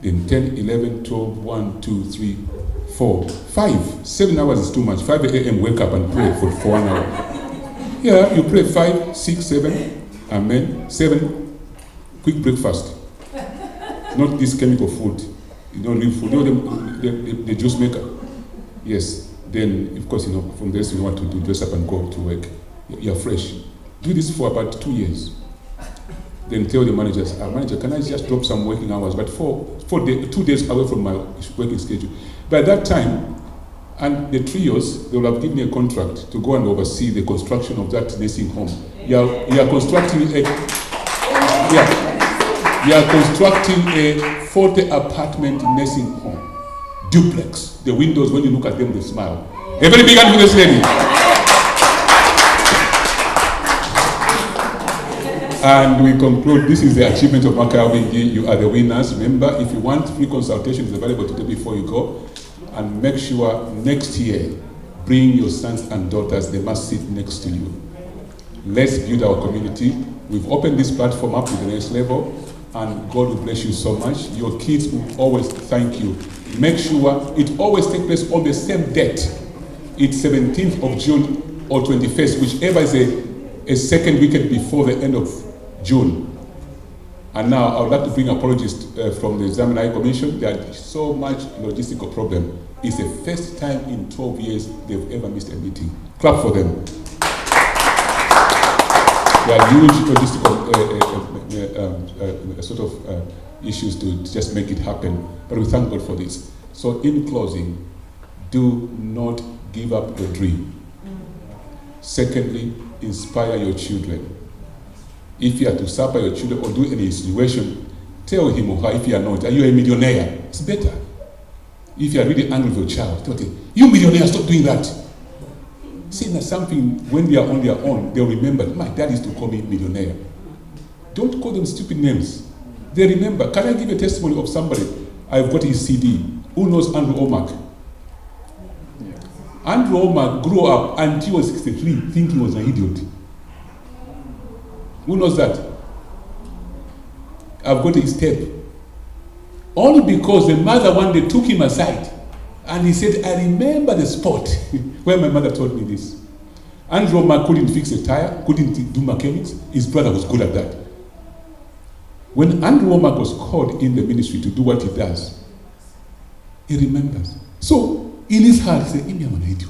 Then 10, 11, 12, 1, 2, 3, 4, 5. 7 hours is too much. 5 a.m. wake up and pray for 1 hour. Yeah, you pray 5, 6, 7, amen. 7, quick breakfast. Not this chemical food. You don't leave food. You know the juice maker. Yes. Then, of course, from this you want to do, dress up and go to work. You're fresh. Do this for about 2 years. Then tell the managers, manager, can I just drop some working hours? But 2 days away from my working schedule. By that time, and the trios, they will have given me a contract to go and oversee the construction of that nursing home. You are constructing a 40 apartment nursing home. Duplex. The windows, when you look at them, they smile. A very big hand for this lady. And we conclude, this is the achievement of Makawingi. You are the winners. Remember, if you want free consultation, it's available today before you go. And make sure next year, bring your sons and daughters, they must sit next to you. Let's build our community. We've opened this platform up to the next level, and God will bless you so much. Your kids will always thank you. Make sure it always takes place on the same date. It's 17th of June or 21st, whichever is a second weekend before the end of June. And now I would like to bring apologies from the Examination Commission. There is so much logistical problem. It's the first time in 12 years they've ever missed a meeting. Clap for them. There are huge logistical issues to just make it happen. But we thank God for this. So in closing, do not give up your dream. Secondly, inspire your children. If you are to suffer your children or do any insinuation, tell him or her, if you are not, are you a millionaire? It's better. If you are really angry with your child, tell them, you millionaire, stop doing that. See, that something, when they are on their own, they'll remember, my dad used to call me millionaire. Don't call them stupid names. They remember. Can I give a testimony of somebody? I've got his CD. Who knows Andrew Omak? Andrew Omar grew up until he was 63 thinking he was an idiot. Who knows that? I've got his tape. Only because the mother one day took him aside and he said, I remember the spot where my mother told me this. Andrew Omar couldn't fix a tire, couldn't do mechanics. His brother was good at that. When Andrew Omar was called in the ministry to do what he does, he remembers. So in his heart, he said, I'm an idiot.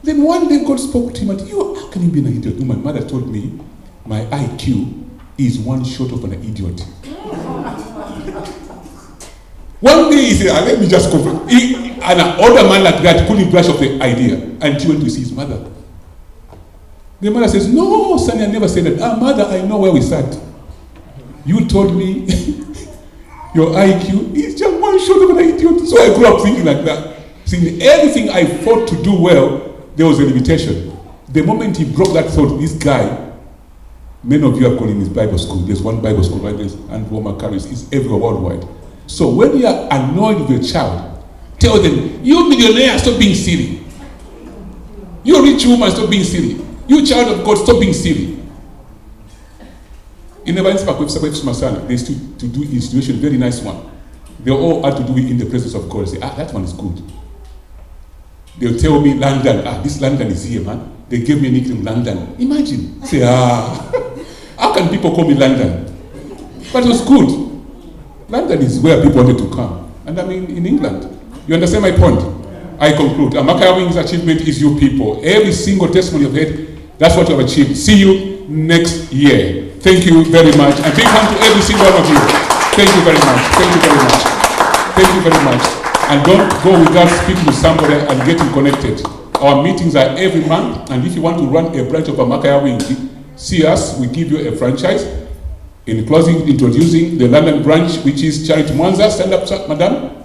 Then one day God spoke to him and said, how can you be an idiot? No, my mother told me my IQ is one short of an idiot. One day he said, let me just confirm. An older man like that couldn't brush off the idea until he went to see his mother. The mother says, no, son, I never said that. Mother, I know where we sat. You told me your IQ is just one short of an idiot. So I grew up thinking like that. Seeing everything I fought to do well, there was a limitation. The moment he broke that thought, this guy, many of you are calling his Bible school. There's one Bible school right there, and Roma carries is everywhere worldwide. So when you are annoyed with your child, tell them, you millionaire, stop being silly. You rich woman, stop being silly. You child of God, stop being silly. In the Bible, they used to do institution, very nice one. They all had to do it in the presence of God. Say, that one is good. They'll tell me London, this London is here, man. They gave me a nickname, London. Imagine. Say, how can people call me London? But it was good. London is where people wanted to come. And I mean, in England. You understand my point? I conclude. Amakaya Wing's achievement is you people. Every single testimony you've heard, that's what you have achieved. See you next year. Thank you very much. And big hand to every single one of you. Thank you very much. Thank you very much. Thank you very much. And don't go without speaking to somebody and getting connected. Our meetings are every month, and if you want to run a branch of Amakaya Wing, see us, we give you a franchise. In closing, introducing the London branch, which is Charity Mwanza. Stand up, madam.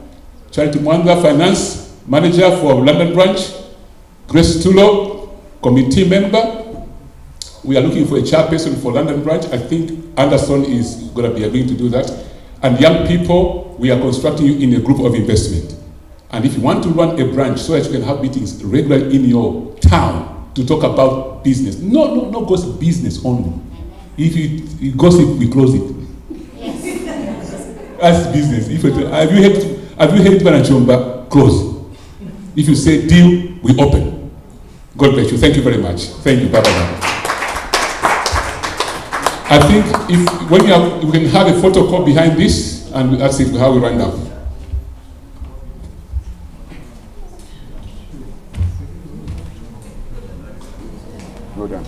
Charity Mwanza, finance manager for London branch. Grace Tulo, committee member. We are looking for a chairperson for London branch. I think Anderson is going to be agreeing to do that. And young people, we are constructing you in a group of investment. And if you want to run a branch so that you can have meetings regularly in your town to talk about business, no gossip, business only. If you gossip, we close it. Yes. That's business. Have you heard Banachomba? Close. If you say deal, we open. God bless you. Thank you very much. Thank you. Bye-bye. I think we can have a photo call behind this, and that's it, how we run down. Go down.